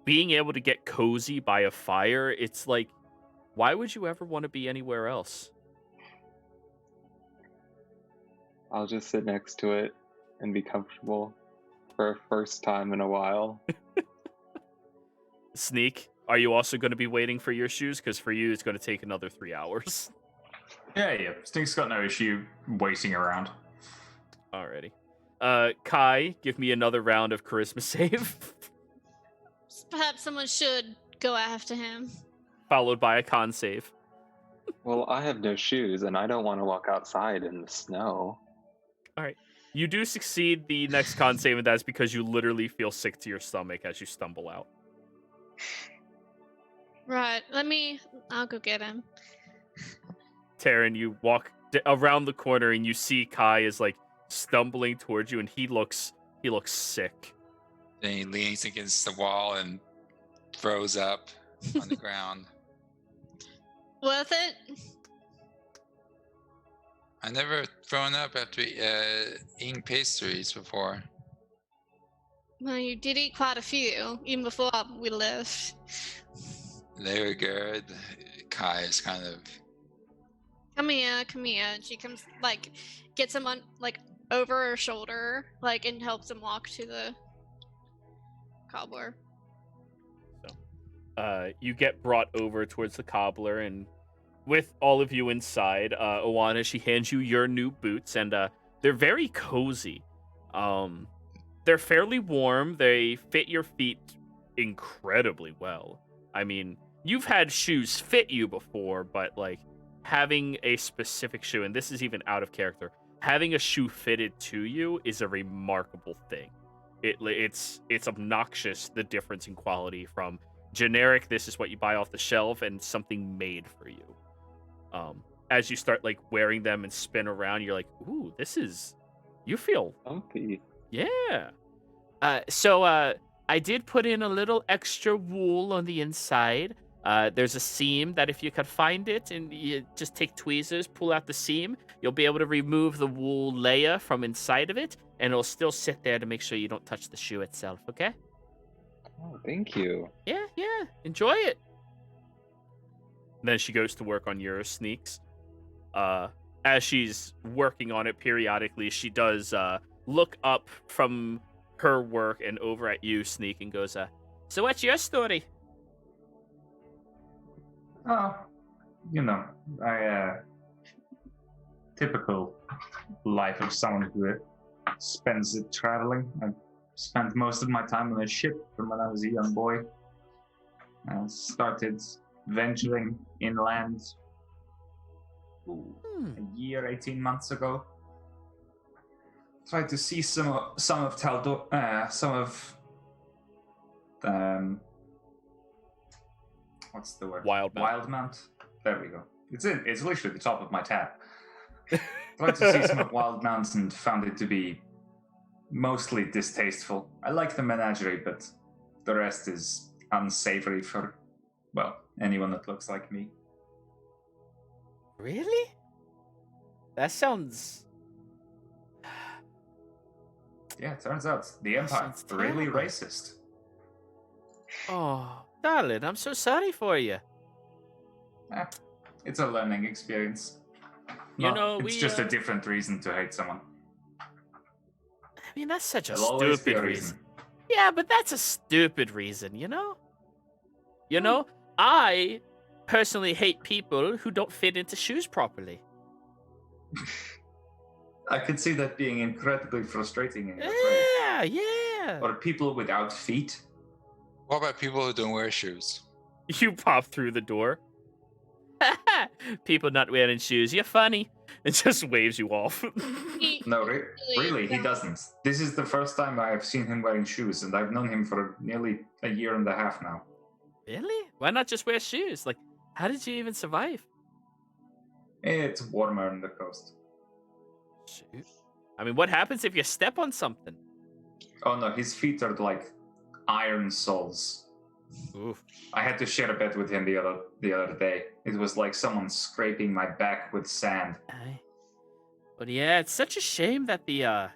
being able to get cozy by a fire, it's like, why would you ever want to be anywhere else? I'll just sit next to it and be comfortable for a first time in a while. Sneak, are you also going to be waiting for your shoes? Because for you, it's going to take another 3 hours. Yeah. Stink's got no issue waiting around. Alrighty. Kai, give me another round of charisma save. Perhaps someone should go after him. Followed by a con save. Well, I have no shoes and I don't want to walk outside in the snow. You do succeed the next con save, and that's because you literally feel sick to your stomach as you stumble out. Right. I'll go get him. Taryn, you walk around the corner and you see Kai is like stumbling towards you, and he looks sick. Then he leans against the wall and throws up on the ground. Worth it? I never thrown up after eating pastries before. Well, you did eat quite a few, even before we left. They were good. Kai is kind of. Come here. And she comes, gets him on, over her shoulder, and helps him walk to the cobbler. You get brought over towards the cobbler, and with all of you inside, Owana, she hands you your new boots, and they're very cozy. They're fairly warm. They fit your feet incredibly well. I mean, you've had shoes fit you before, but having a specific shoe, and this is even out of character, having a shoe fitted to you is a remarkable thing. It's obnoxious, the difference in quality from generic, this is what you buy off the shelf, and something made for you. As you start wearing them and spin around, you're like, ooh, you feel Funky. Yeah. So I did put in a little extra wool on the inside. There's a seam that if you could find it and you just take tweezers, pull out the seam, you'll be able to remove the wool layer from inside of it, and it'll still sit there to make sure you don't touch the shoe itself, okay? Oh, thank you. Yeah. Enjoy it. And then she goes to work on your sneaks. as she's working on it periodically, she does look up from her work and over at you, Sneak, and goes, so what's your story? Oh, you know, typical life of someone who spends it traveling. I spent most of my time on a ship from when I was a young boy. Started venturing inland a year, 18 months ago. Tried to see some of Tal'Dorei, what's the word? Wildemount. There we go. It's literally the top of my tab. Tried to see some of Wildemount and found it to be mostly distasteful. I like the menagerie, but the rest is unsavory for, well, anyone that looks like me. Really? That sounds... Yeah, it turns out the Empire is really racist. Oh, darling, I'm so sorry for you. It's a learning experience. It's just a different reason to hate someone. I mean, that's such a There'll always be stupid a reason. Yeah, but that's a stupid reason, you know? You know, I personally hate people who don't fit into shoes properly. I could see that being incredibly frustrating in your trade. Yeah. Or people without feet. What about people who don't wear shoes? You pop through the door. People not wearing shoes. You're funny. It just waves you off. No, really, he doesn't. This is the first time I have seen him wearing shoes, and I've known him for nearly a year and a half now. Really? Why not just wear shoes? Like, how did you even survive? It's warmer on the coast. Shoot. I mean, what happens if you step on something? Oh no, his feet are like iron soles. Oof. I had to share a bed with him the other day. It was like someone scraping my back with sand. But yeah, it's such a shame that the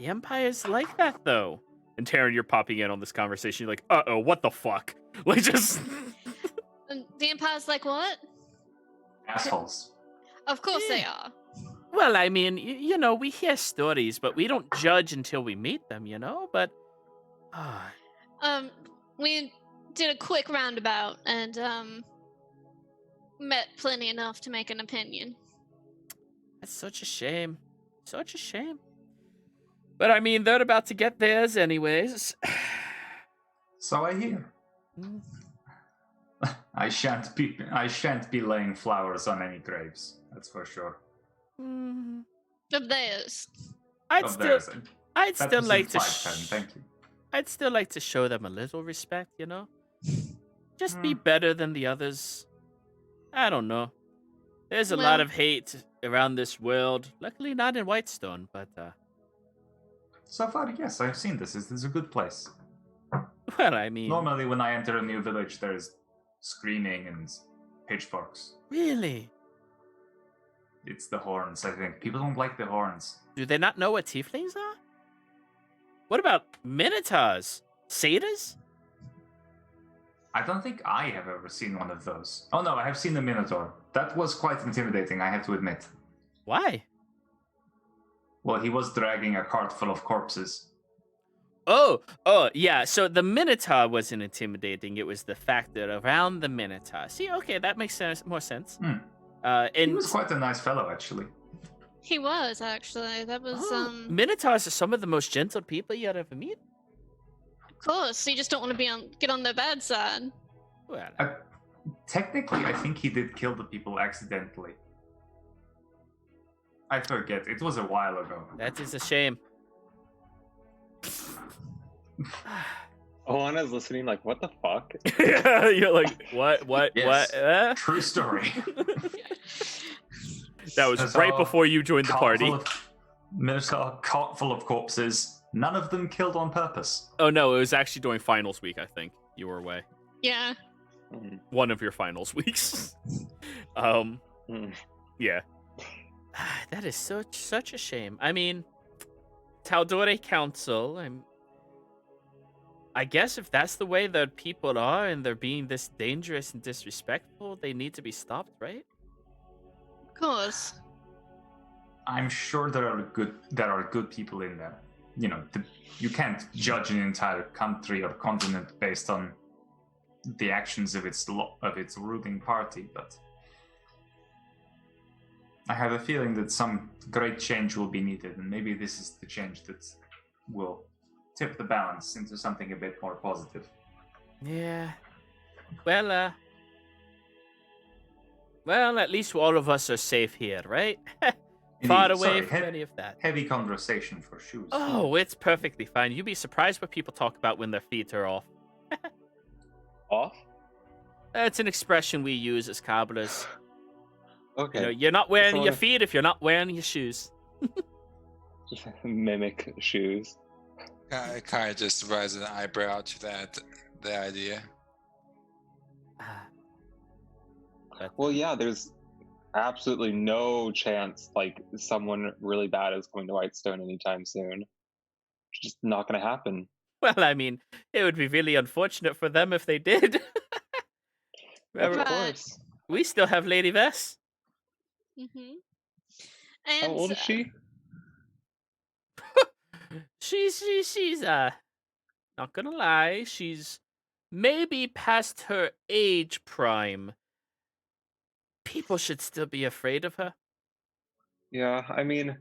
Empire's like that, though. And Taryn, you're popping in on this conversation. You're like, uh-oh, what the fuck? Like, just... The Empire's like what? Assholes. Of course they are. Well, I mean, you know, we hear stories, but we don't judge until we meet them, you know? But... We did a quick roundabout and met plenty enough to make an opinion. That's such a shame. Such a shame. But I mean, they're about to get theirs anyways. So I hear. I shan't be laying flowers on any graves. That's for sure. Of theirs. I'd still like to. Thank you. I'd still like to show them a little respect, you know? Just be better than the others. I don't know. There's a lot of hate around this world. Luckily not in Whitestone, but So far, yes, I've seen this. This is a good place. well, I mean... Normally when I enter a new village, there's screaming and pitchforks. Really? It's the horns, I think. People don't like the horns. Do they not know what tieflings are? What about minotaurs? Satyrs? I don't think I have ever seen one of those. Oh no, I have seen the Minotaur. That was quite intimidating, I have to admit. Why? Well, he was dragging a cart full of corpses. Oh, yeah. So the Minotaur wasn't intimidating. It was the fact that around the Minotaur. See, okay, that makes more sense. And he was quite a nice fellow, actually. He was, actually. That was, Minotaurs are some of the most gentle people you'd ever meet. Of course, you just don't want to get on their bad side. Well, technically, I think he did kill the people accidentally. I forget. It was a while ago. that is a shame. Alana's listening like, what the fuck? You're like, what, Yes. what? True story. That was right before you joined the party. Minotaur, cart full of corpses. None of them killed on purpose. Oh no, it was actually during finals week, I think. You were away. Yeah. One of your finals weeks. Yeah. That is such a shame. I mean, Tal'Dorei Council, I guess if that's the way that people are and they're being this dangerous and disrespectful, they need to be stopped, right? Of course. I'm sure there are good people in there. You know, you can't judge an entire country or continent based on the actions of its ruling party, but I have a feeling that some great change will be needed, and maybe this is the change that will tip the balance into something a bit more positive. Yeah. Well, at least all of us are safe here, right? Far away from any of that. Heavy conversation for shoes. Oh, it's perfectly fine. You'd be surprised what people talk about when their feet are off. Off? It's an expression we use as cobblers. Okay. You know, you're not wearing So- your feet if you're not wearing your shoes. Mimic shoes. I kind of just raise an eyebrow to the idea. But, Well, yeah, there's absolutely no chance like someone really bad is going to Whitestone anytime soon. It's just not going to happen. well, I mean, it would be really unfortunate for them if they did. Of Remember, Right. course. we still have Lady Vess. Mm-hmm. How And old is she? She's not gonna lie, she's maybe past her age prime. People should still be afraid of her. Yeah, I mean,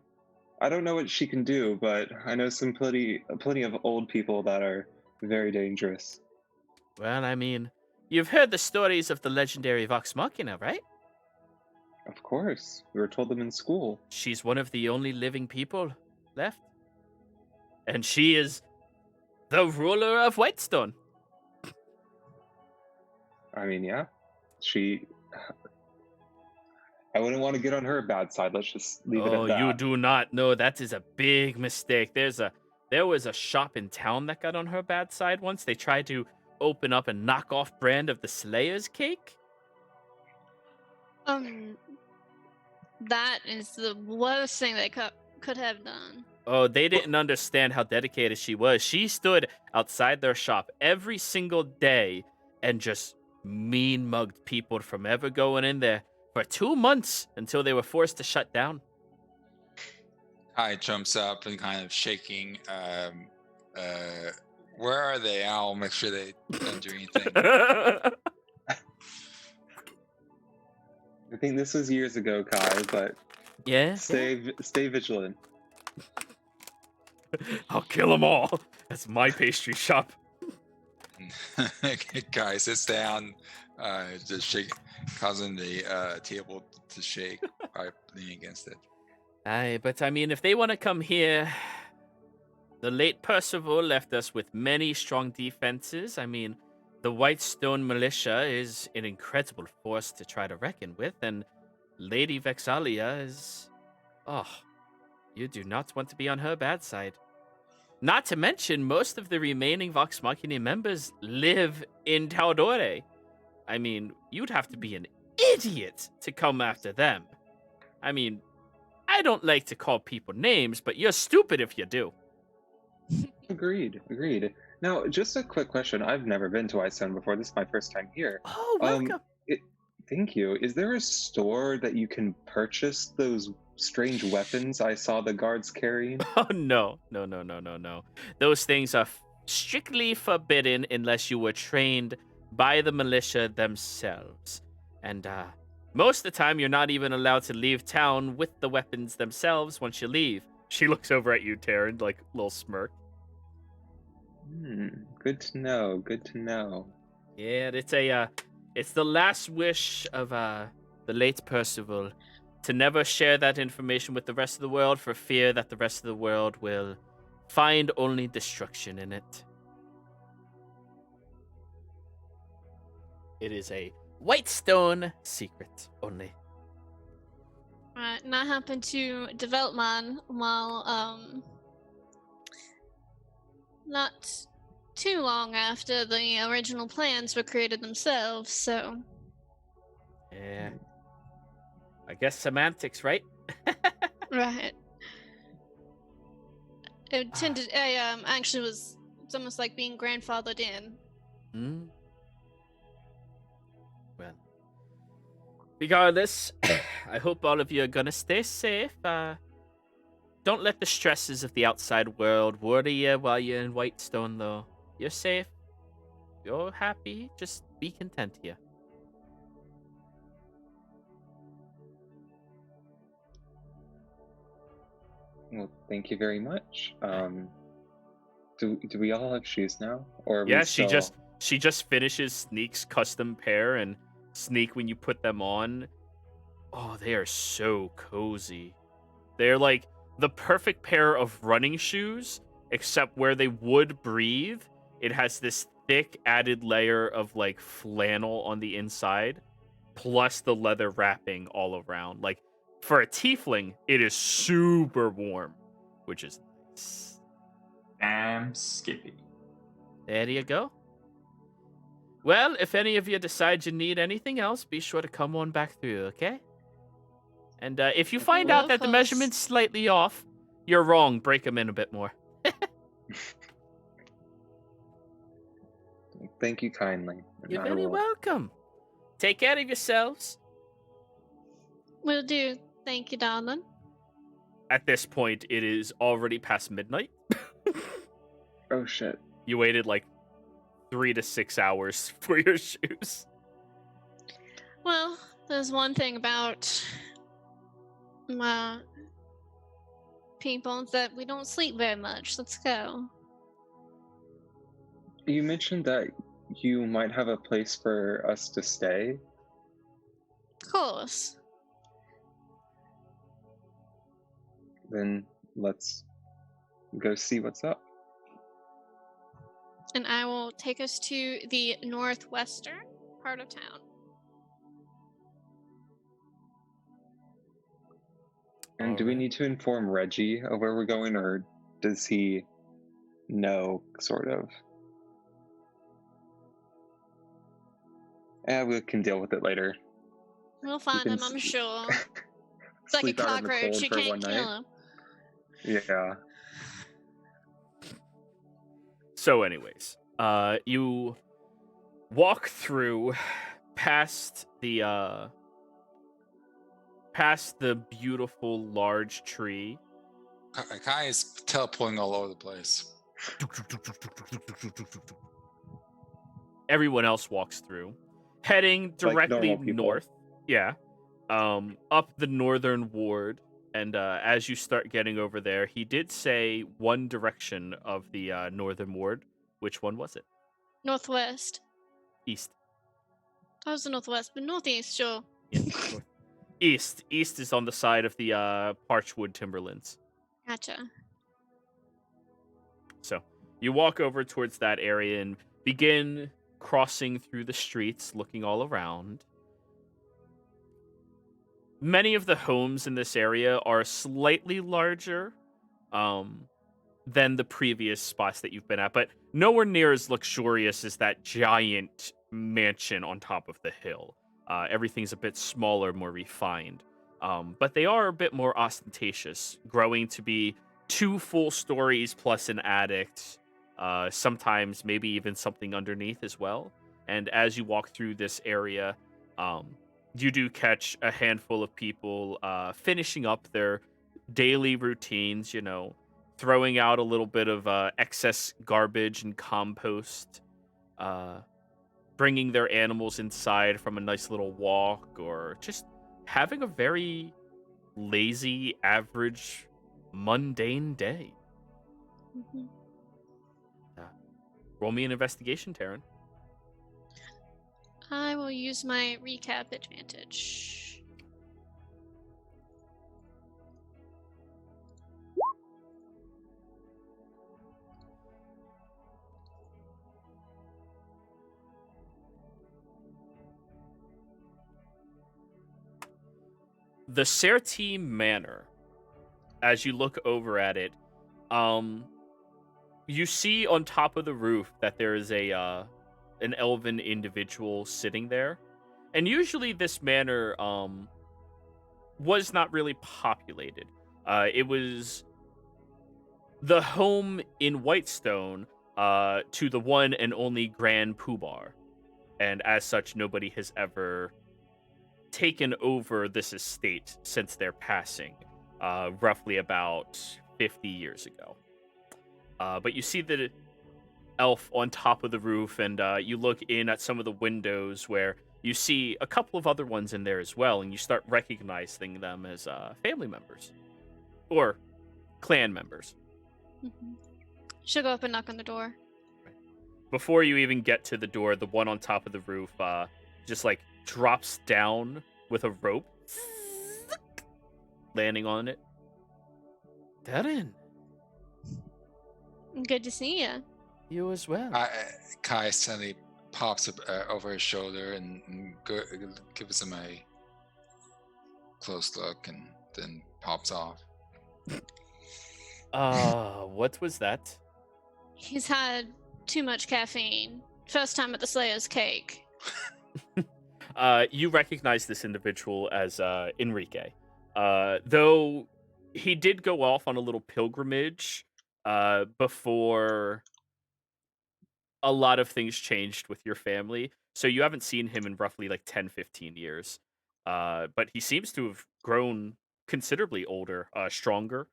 I don't know what she can do, but I know some plenty of old people that are very dangerous. Well, I mean, you've heard the stories of the legendary Vox Machina, right? Of course, we were told them in school. She's one of the only living people left. And she is the ruler of Whitestone. I mean, yeah, I wouldn't want to get on her bad side. Let's just leave it Oh, at that. you do not know. That is a big mistake. There was a shop in town that got on her bad side once. They tried to open up a knockoff brand of the Slayer's cake. that is the worst thing they could have done. Oh, they didn't understand how dedicated she was. She stood outside their shop every single day and just mean mugged people from ever going in there for 2 months until they were forced to shut down. Kai jumps up and kind of shaking. Where are they? I'll make sure they don't do anything. I think this was years ago, Kai, but Yeah? stay vigilant. I'll kill them all. That's my pastry shop. Kai sits down, just shake, causing the table to shake by leaning against it. Aye, but I mean, if they want to come here, the late Percival left us with many strong defenses. I mean, the Whitestone militia is an incredible force to try to reckon with, and Lady Vexalia is... Oh, you do not want to be on her bad side. Not to mention, most of the remaining Vox Machina members live in Tal'Dorei. I mean, you'd have to be an idiot to come after them. I mean, I don't like to call people names, but you're stupid if you do. Agreed. Now, just a quick question. I've never been to Whitestone before. This is my first time here. Oh, welcome. Thank you. Is there a store that you can purchase those strange weapons I saw the guards carrying? Oh, no. Those things are strictly forbidden unless you were trained by the militia themselves. And most of the time, you're not even allowed to leave town with the weapons themselves once you leave. She looks over at you, Taryn, like a little smirk. Good to know. Yeah, it's the last wish of the late Percival to never share that information with the rest of the world for fear that the rest of the world will find only destruction in it. It is a Whitestone secret only. Right, and I happened to develop mine while not too long after the original plans were created themselves, so Yeah. I guess semantics, right? right. I actually was, it's almost like being grandfathered in. Hmm. Well, regardless, I hope all of you are gonna stay safe. Don't let the stresses of the outside world worry you while you're in Whitestone, though. You're safe. You're happy. Just be content here. Well, thank you very much. Do we all have shoes now, or are we Yeah, still... she just finishes Sneak's custom pair, and Sneak, when you put them on, oh, they are so cozy. They're like the perfect pair of running shoes, except where they would breathe, it has this thick added layer of like flannel on the inside, plus the leather wrapping all around. Like for a tiefling, it is super warm, which is nice. Damn Skippy. There you go. Well, if any of you decide you need anything else, be sure to come on back through, okay? And if you find out that the measurement's slightly off, you're wrong. Break them in a bit more. Thank you kindly. and You're I very will- welcome. Take care of yourselves. Will do. Thank you, darling. At this point, it is already past midnight. Oh shit. You waited like 3 to 6 hours for your shoes. Well, there's one thing about my people is that we don't sleep very much. Let's go. You mentioned that you might have a place for us to stay. Of course. Then let's go see what's up. And I will take us to the northwestern part of town. And do we need to inform Reggie of where we're going, or does he know, sort of? We can deal with it later. We'll find can him, I'm s- sure. It's like a Sleep out in the cockroach. cold You for can't one kill night. him. Yeah. So, anyways, you walk through past the beautiful large tree. Kai is teleporting all over the place. Everyone else walks through, heading Like directly normal people. north. Yeah, up the northern ward. And as you start getting over there, he did say one direction of the northern ward. Which one was it? Northwest. East. That was the northwest, but northeast, sure. Yeah, north. East. East is on the side of the Parchwood Timberlands. Gotcha. So you walk over towards that area and begin crossing through the streets, looking all around. Many of the homes in this area are slightly larger than the previous spots that you've been at, but nowhere near as luxurious as that giant mansion on top of the hill. Everything's a bit smaller, more refined. But they are a bit more ostentatious, growing to be 2 full stories plus an attic, sometimes maybe even something underneath as well. And as you walk through this area, you do catch a handful of people finishing up their daily routines, you know, throwing out a little bit of excess garbage and compost, bringing their animals inside from a nice little walk, or just having a very lazy, average, mundane day. Mhm. Roll me an investigation, Taryn. I will use my recap advantage. The Serti Manor, as you look over at it, you see on top of the roof that there is an elven individual sitting there. And usually this manor was not really populated. It was the home in Whitestone to the one and only Grand Poobah. And as such, nobody has ever taken over this estate since their passing. roughly about 50 years ago. But you see the elf on top of the roof, and you look in at some of the windows where you see a couple of other ones in there as well, and you start recognizing them as family members or clan members. Mm-hmm. She'll go up and knock on the door. Before you even get to the door, the one on top of the roof just like drops down with a rope, landing on it. Darren. Good to see you. You as well. Kai suddenly pops up over his shoulder and gives him a close look and then pops off. What was that? He's had too much caffeine. First time at the Slayer's cake. You recognize this individual as Enrique. Though he did go off on a little pilgrimage before a lot of things changed with your family. So you haven't seen him in roughly like 10, 15 years. But he seems to have grown considerably older, stronger.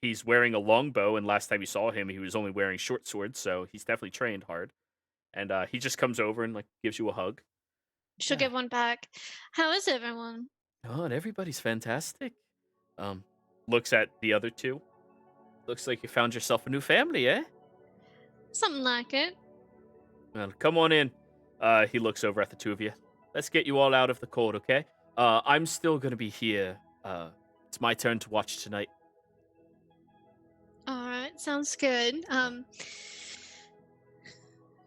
He's wearing a longbow, and last time you saw him, he was only wearing short swords, so he's definitely trained hard. And he just comes over and like gives you a hug. She'll give one back. How is everyone? Oh, and everybody's fantastic. Looks at the other two. Looks like you found yourself a new family, eh? Something like it. Well, come on in. He looks over at the two of you. Let's get you all out of the cold, okay? I'm still gonna be here. It's my turn to watch tonight. All right, sounds good.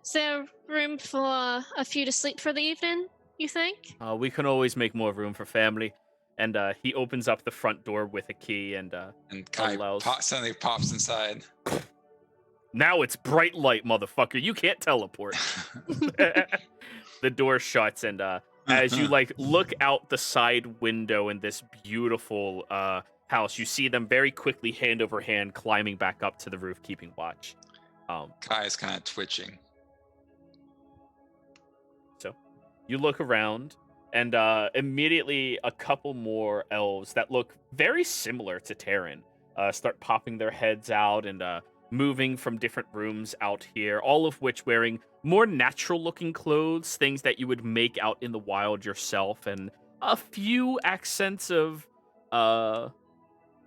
Is there room for a few to sleep for the evening, you think? We can always make more room for family. And he opens up the front door with a key and Kai allows... suddenly pops inside. Now it's bright light, motherfucker. You can't teleport. The door shuts, and as you like look out the side window in this beautiful house, you see them very quickly, hand over hand, climbing back up to the roof, keeping watch. Kai is kind of twitching. So you look around, and immediately a couple more elves that look very similar to Terran start popping their heads out and moving from different rooms out here, all of which wearing more natural-looking clothes, things that you would make out in the wild yourself, and a few accents of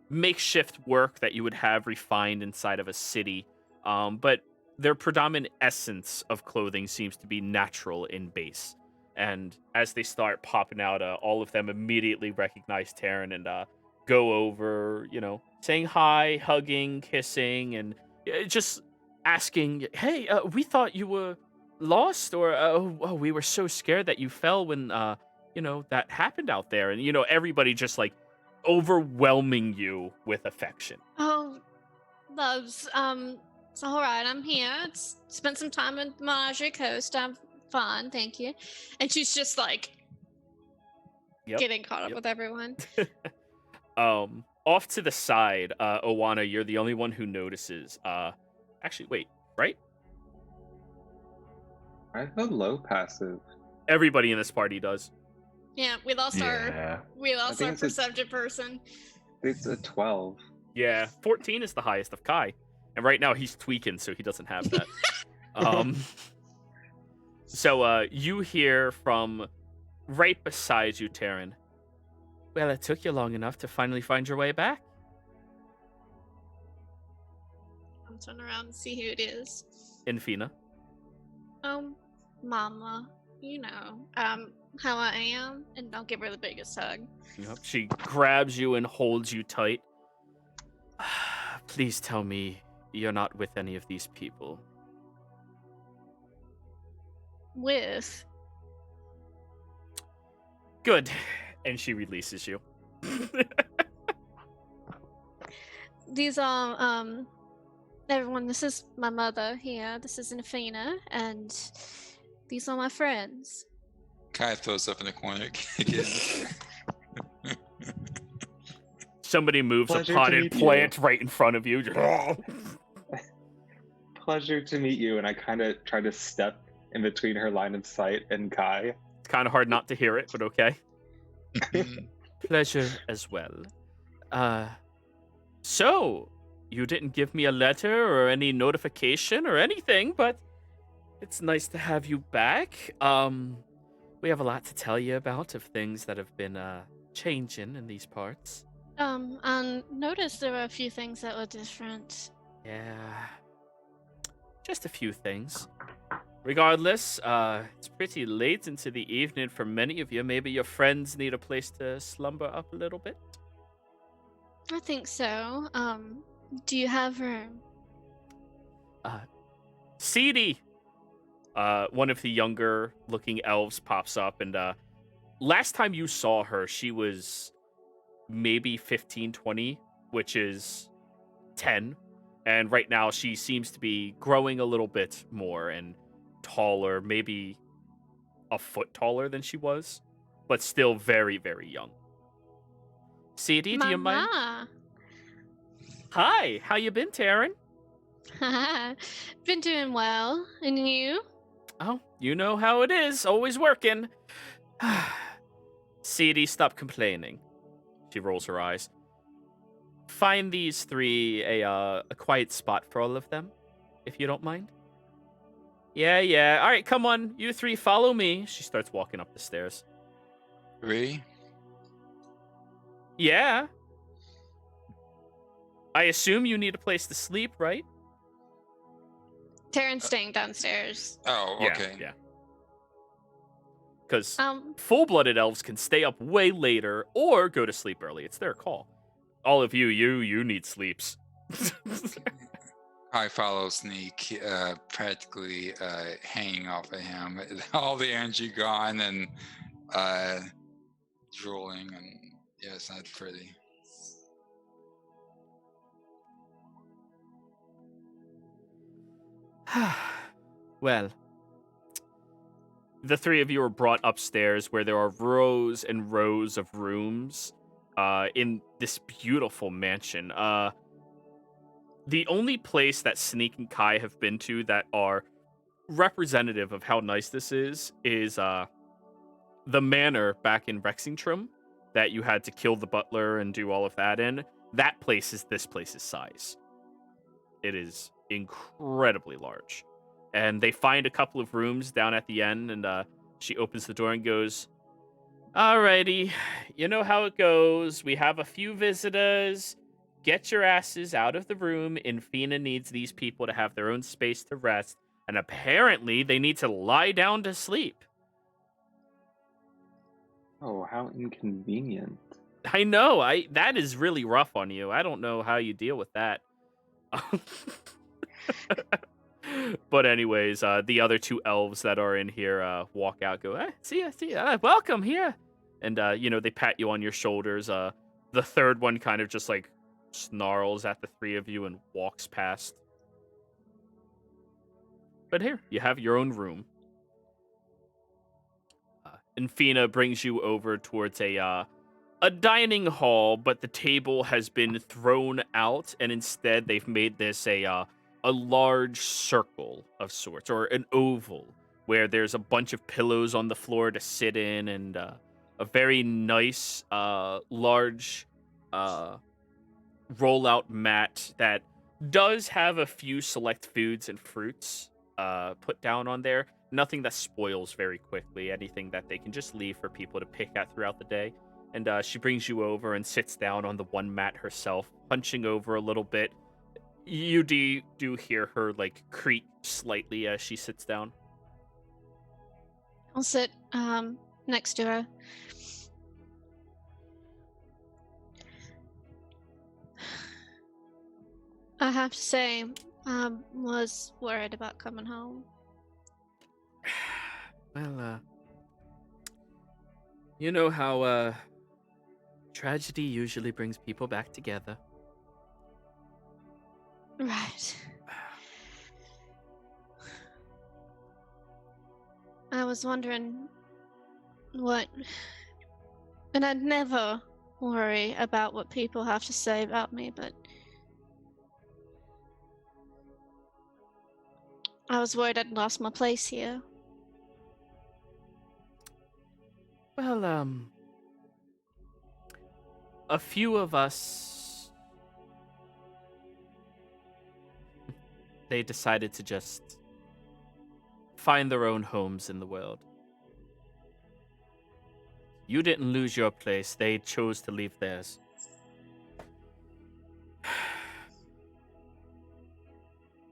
makeshift work that you would have refined inside of a city. But their predominant essence of clothing seems to be natural in base. And as they start popping out, all of them immediately recognize Terran and go over, saying hi, hugging, kissing, and just asking, hey, we thought you were lost, or we were so scared that you fell when, that happened out there. And, everybody just like overwhelming you with affection. Oh, loves. It's all right. I'm here. Spent some time in the Menagerie Coast. I'm fine, thank you. And she's just like getting caught up with everyone. Off to the side, Owana, you're the only one who notices. Actually, wait, right? I have a low passive. Everybody in this party does. Yeah, we lost our perceptive person. It's a 12. Yeah, 14 is the highest of Kai. And right now he's tweaking, so he doesn't have that. So you hear from right beside you, Terran. Well, it took you long enough to finally find your way back. I'll turn around and see who it is. Infina. Oh, Mama, how I am, and I'll give her the biggest hug. Yep. She grabs you and holds you tight. Please tell me you're not with any of these people. With? Good. And she releases you. These are, everyone, this is my mother here. This is Infina, and these are my friends. Kai throws up in the corner again. Somebody moves Pleasure a to potted meet plant right in front of you. Pleasure to meet you, and I kind of try to step in between her line of sight and Kai. It's kind of hard not to hear it, but okay. Pleasure as well. So, you didn't give me a letter or any notification or anything, but it's nice to have you back. We have a lot to tell you about of things that have been changing in these parts. And noticed there were a few things that were different. Yeah. Just a few things. Regardless, it's pretty late into the evening for many of you. Maybe your friends need a place to slumber up a little bit. I think so. Do you have room? Seedy! One of the younger looking elves pops up, and last time you saw her, she was maybe 15, 20, which is 10. And right now, she seems to be growing a little bit more and taller, maybe a foot taller than she was, but still very, very young. Seedy, do you mind? Mama! Hi, how you been, Taryn? Been doing well. And you? Oh, you know how it is, always working. Seedy, stop complaining. She rolls her eyes. Find these three a quiet spot for all of them, if you don't mind. Yeah. All right, come on, you three, follow me. She starts walking up the stairs. Really? Yeah. I assume you need a place to sleep, right? Taryn's staying downstairs. Oh, okay. Yeah. Because Um, full-blooded elves can stay up way later or go to sleep early. It's their call. All of you need sleeps. I follow Sneak, practically hanging off of him. All the energy gone and drooling, and yeah, it's not pretty. Well, the three of you are brought upstairs where there are rows and rows of rooms in this beautiful mansion. The only place that Sneak and Kai have been to that are representative of how nice this is the manor back in Rexingtrum that you had to kill the butler and do all of that in. That place is this place's size. It is incredibly large. And they find a couple of rooms down at the end, and she opens the door and goes, "Alrighty, you know how it goes. We have a few visitors. Get your asses out of the room. Infina needs these people to have their own space to rest, and apparently they need to lie down to sleep." Oh, how inconvenient. I know. That is really rough on you. I don't know how you deal with that. But anyways, the other two elves that are in here walk out, go, see ya, welcome here. And, they pat you on your shoulders. The third one kind of just, like, snarls at the three of you and walks past. But here, you have your own room. Infina brings you over towards a dining hall, but the table has been thrown out, and instead they've made this a large circle of sorts, or an oval, where there's a bunch of pillows on the floor to sit in, and a very nice, large rollout mat that does have a few select foods and fruits put down on there. Nothing that spoils very quickly, anything that they can just leave for people to pick at throughout the day. And she brings you over and sits down on the one mat herself, hunching over a little bit. You do hear her, like, creak slightly as she sits down. I'll sit next to her. I have to say, I was worried about coming home. Well, you know how tragedy usually brings people back together. Right. I was wondering what... And I'd never worry about what people have to say about me, but... I was worried I'd lost my place here. Well, a few of us, they decided to just find their own homes in the world. You didn't lose your place. They chose to leave theirs.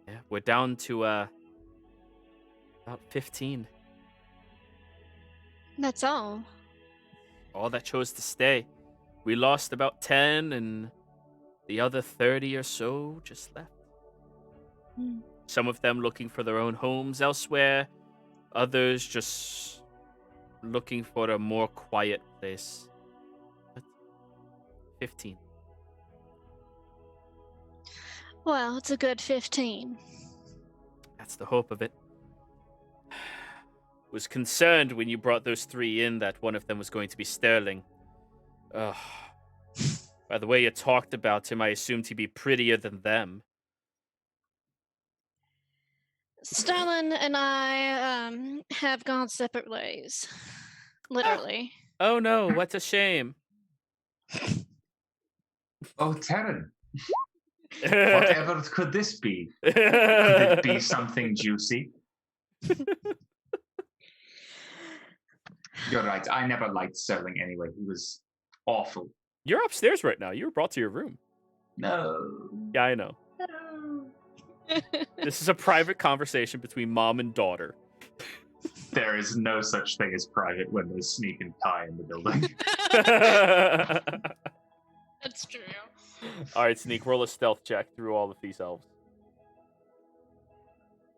Yeah, we're down to about 15. That's all. All that chose to stay. We lost about 10, and the other 30 or so just left. Hmm. Some of them looking for their own homes elsewhere. Others just looking for a more quiet place. But 15. Well, it's a good 15. That's the hope of it. Was concerned when you brought those 3 in that one of them was going to be Sterling. Ugh. By the way you talked about him, I assumed he'd be prettier than them. Sterling and I have gone separate ways. Literally. Oh no, what a shame. Oh, Terran, whatever could this be? Could it be something juicy? You're right. I never liked Sterling anyway. He was awful. You're upstairs right now. You were brought to your room. No. Yeah, I know. This is a private conversation between mom and daughter. There is no such thing as private when there's Sneak and Ty in the building. That's true. All right, Sneak, roll a stealth check through all of these elves.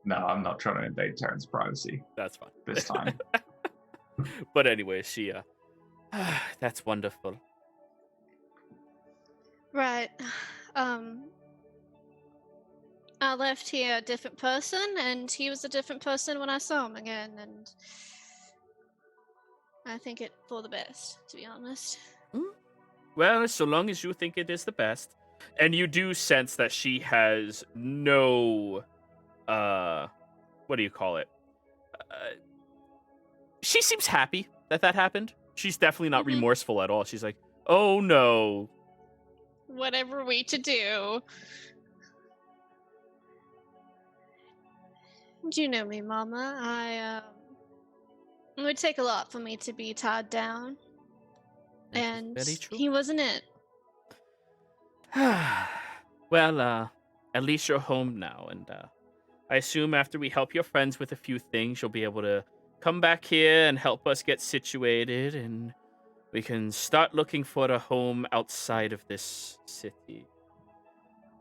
No, I'm not trying to invade Terran's privacy That's fine. this time. But anyway, she, that's wonderful. Right. I left here a different person, and he was a different person when I saw him again, and I think it for the best, to be honest. Well, so long as you think it is the best. And you do sense that she has no, what do you call it? She seems happy that happened. She's definitely not remorseful at all. She's like, oh no. Whatever we to do. You know me, Mama. It would take a lot for me to be tied down. That is And very true. he wasn't it. Well, at least you're home now, and I assume after we help your friends with a few things, you'll be able to come back here and help us get situated, and we can start looking for a home outside of this city.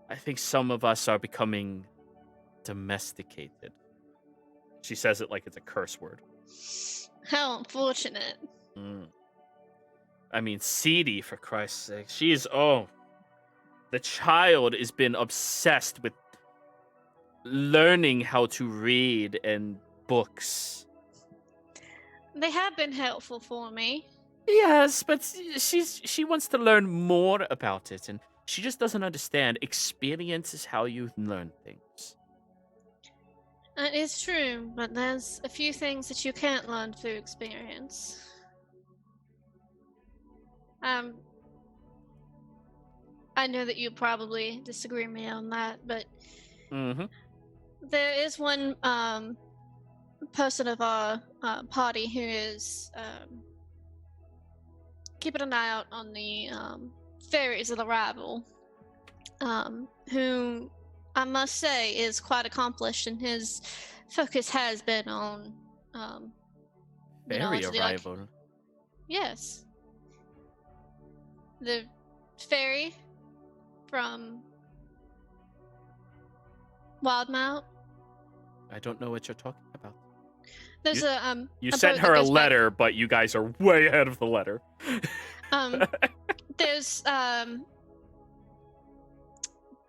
I think some of us are becoming domesticated. She says it like it's a curse word. How unfortunate. I mean, Seedy, for Christ's sake. The child has been obsessed with learning how to read and books. They have been helpful for me. Yes, but she wants to learn more about it, and she just doesn't understand. Experience is how you learn things. It is true, but there's a few things that you can't learn through experience. I know that you probably disagree with me on that, but there is one person of our party who is keeping an eye out on the fairies of the rival, who I must say is quite accomplished, and his focus has been on Fairy arrival. Yes. The fairy from Wildemount. I don't know what you're talking about. There's You a sent boat her that a goes letter, but you guys are way ahead of the letter. There's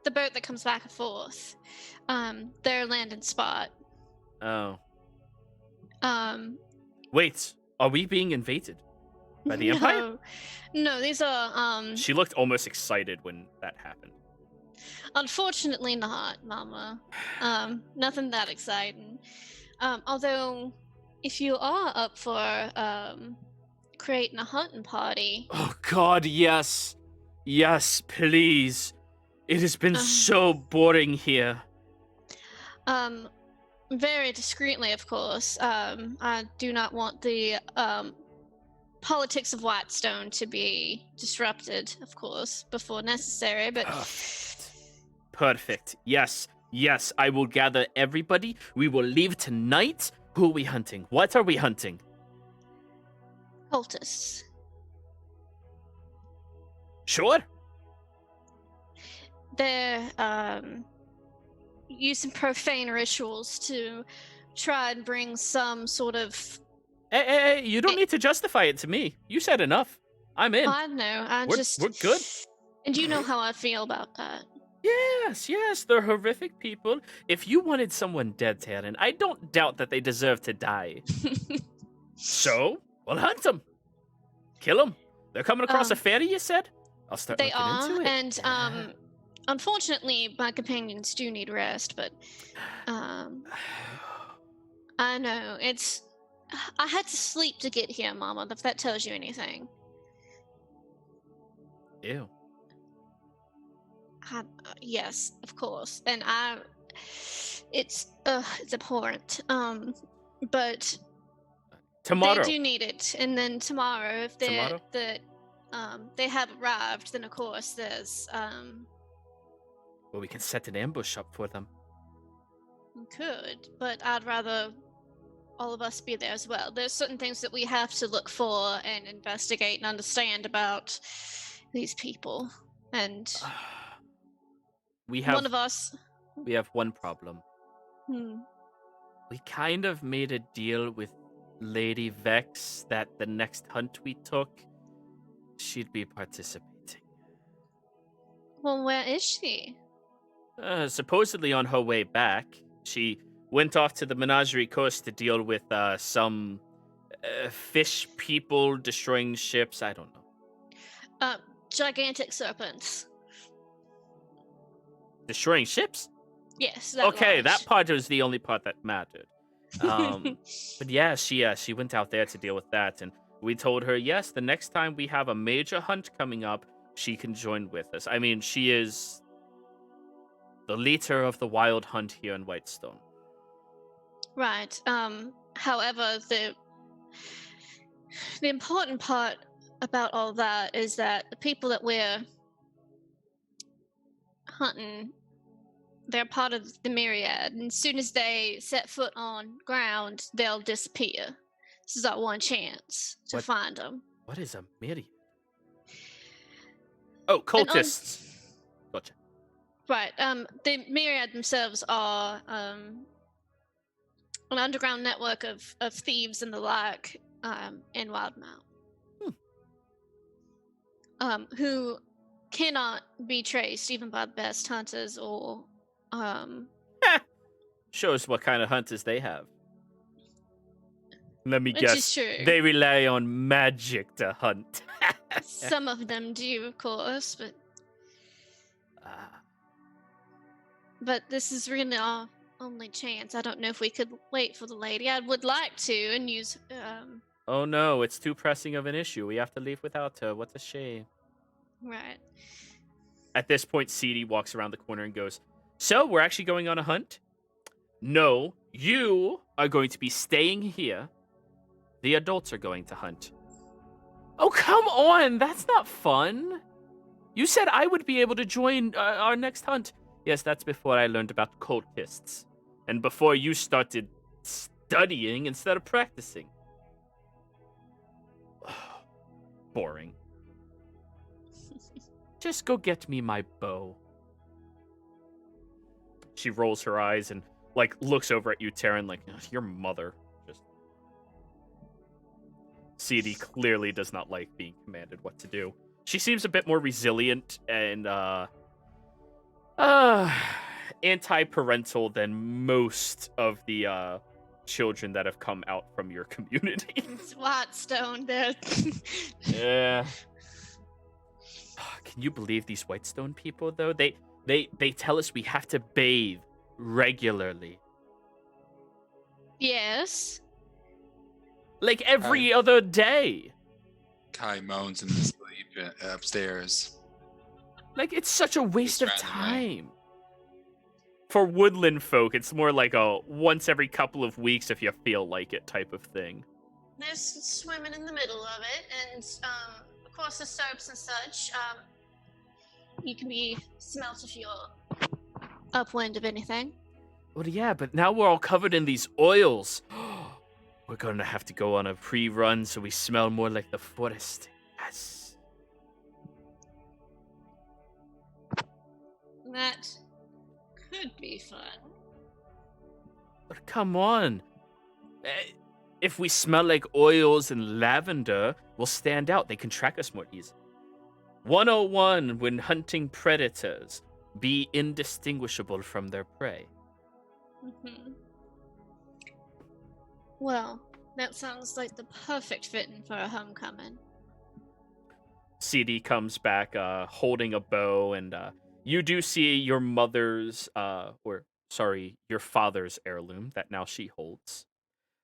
the boat that comes back and forth. Their landing spot. Oh. Wait, are we being invaded by the Empire? No, these are She looked almost excited when that happened. unfortunately not, Mama. Nothing that exciting. Although if you are up for creating a hunting party. Oh God, yes. Yes, please. It has been so boring here. Very discreetly, of course. I do not want the politics of Whitestone to be disrupted, of course, before necessary, but... Perfect. Yes, I will gather everybody. We will leave tonight. Who are we hunting? What are we hunting? Cultists. Sure. They're using profane rituals to try and bring some sort of... Hey, you don't need to justify it to me. You said enough. I'm in. I know, We're good. And you know how I feel about that. Yes, they're horrific people. If you wanted someone dead, Taryn, I don't doubt that they deserve to die. So, we'll hunt them. Kill them. They're coming across a ferry, you said? I'll start they looking into it. And unfortunately, my companions do need rest, but I know, I had to sleep to get here, Mama, if that tells you anything. Ew. Yes, of course. And it's abhorrent. But tomorrow. They do need it. And then tomorrow, if they have arrived, then of course there's Well, we can set an ambush up for them. we could, but I'd rather all of us be there as well. There's certain things that we have to look for and investigate and understand about these people. And we have one of us. We have one problem. Hmm. We kind of made a deal with Lady Vex that the next hunt we took, she'd be participating. Well, where is she? Supposedly on her way back. She went off to the Menagerie Coast to deal with some fish people destroying ships. I don't know. Gigantic serpents. Destroying ships? Yes. Okay, that part was the only part that mattered. But yeah, she went out there to deal with that, and we told her, yes, the next time we have a major hunt coming up, she can join with us. I mean, she is the leader of the wild hunt here in Whitestone. Right. However, the important part about all that is that the people that we're hunting, they're part of the myriad, and as soon as they set foot on ground, they'll disappear. This is our one chance to find them. What is a myriad? Oh, cultists. Gotcha. Right. The myriad themselves are an underground network of thieves and the like in Wildemount. Who cannot be traced even by the best hunters or Shows what kind of hunters they have. Let me which guess. is true. They rely on magic to hunt. Some of them do, of course, but this is really our only chance. I don't know if we could wait for the lady. I would like to and use Oh no, it's too pressing of an issue. We have to leave without her. What a shame. Right. At this point, Ceedy walks around the corner and goes, so, we're actually going on a hunt? No, you are going to be staying here. The adults are going to hunt. Oh, come on! That's not fun! You said I would be able to join our next hunt. Yes, that's before I learned about cultists. And before you started studying instead of practicing. Boring. Just go get me my bow. She rolls her eyes and, looks over at you, Taryn, your mother. Just. Ceedy clearly does not like being commanded what to do. She seems a bit more resilient and, anti-parental than most of the, children that have come out from your community. It's Whitestone there. Yeah. Can you believe these Whitestone people, though? They tell us we have to bathe regularly. Yes. Every other day. Kai moans in his sleep upstairs. Like, it's such a waste of randomly. time. For woodland folk, it's more like a once every couple of weeks if you feel like it type of thing. There's swimming in the middle of it, and of course the soaps and such. You can be smelt if you're upwind of anything. Well, yeah, but now we're all covered in these oils. We're gonna have to go on a pre-run so we smell more like the forest. Yes. That could be fun. But come on. If we smell like oils and lavender, we'll stand out. They can track us more easily. 101 when hunting predators, be indistinguishable from their prey. Mm-hmm. Well, that sounds like the perfect fitting for a homecoming. CD comes back holding a bow, and you do see your mother's, your father's heirloom that now she holds.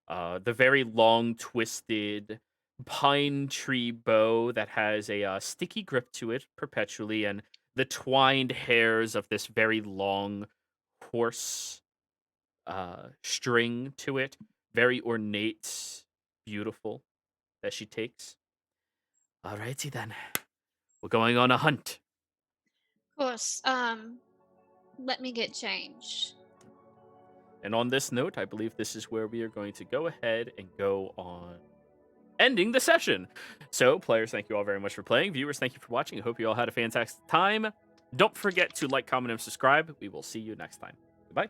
The very long, twisted pine tree bow that has a sticky grip to it perpetually, and the twined hairs of this very long horse string to it. Very ornate, beautiful, that she takes. Alrighty then. We're going on a hunt. Of course, let me get changed. And on this note, I believe this is where we are going to go ahead and go on ending the session. So, players, thank you all very much for playing. Viewers, thank you for watching. I hope you all had a fantastic time. Don't forget to like, comment, and subscribe. We will see you next time. Goodbye.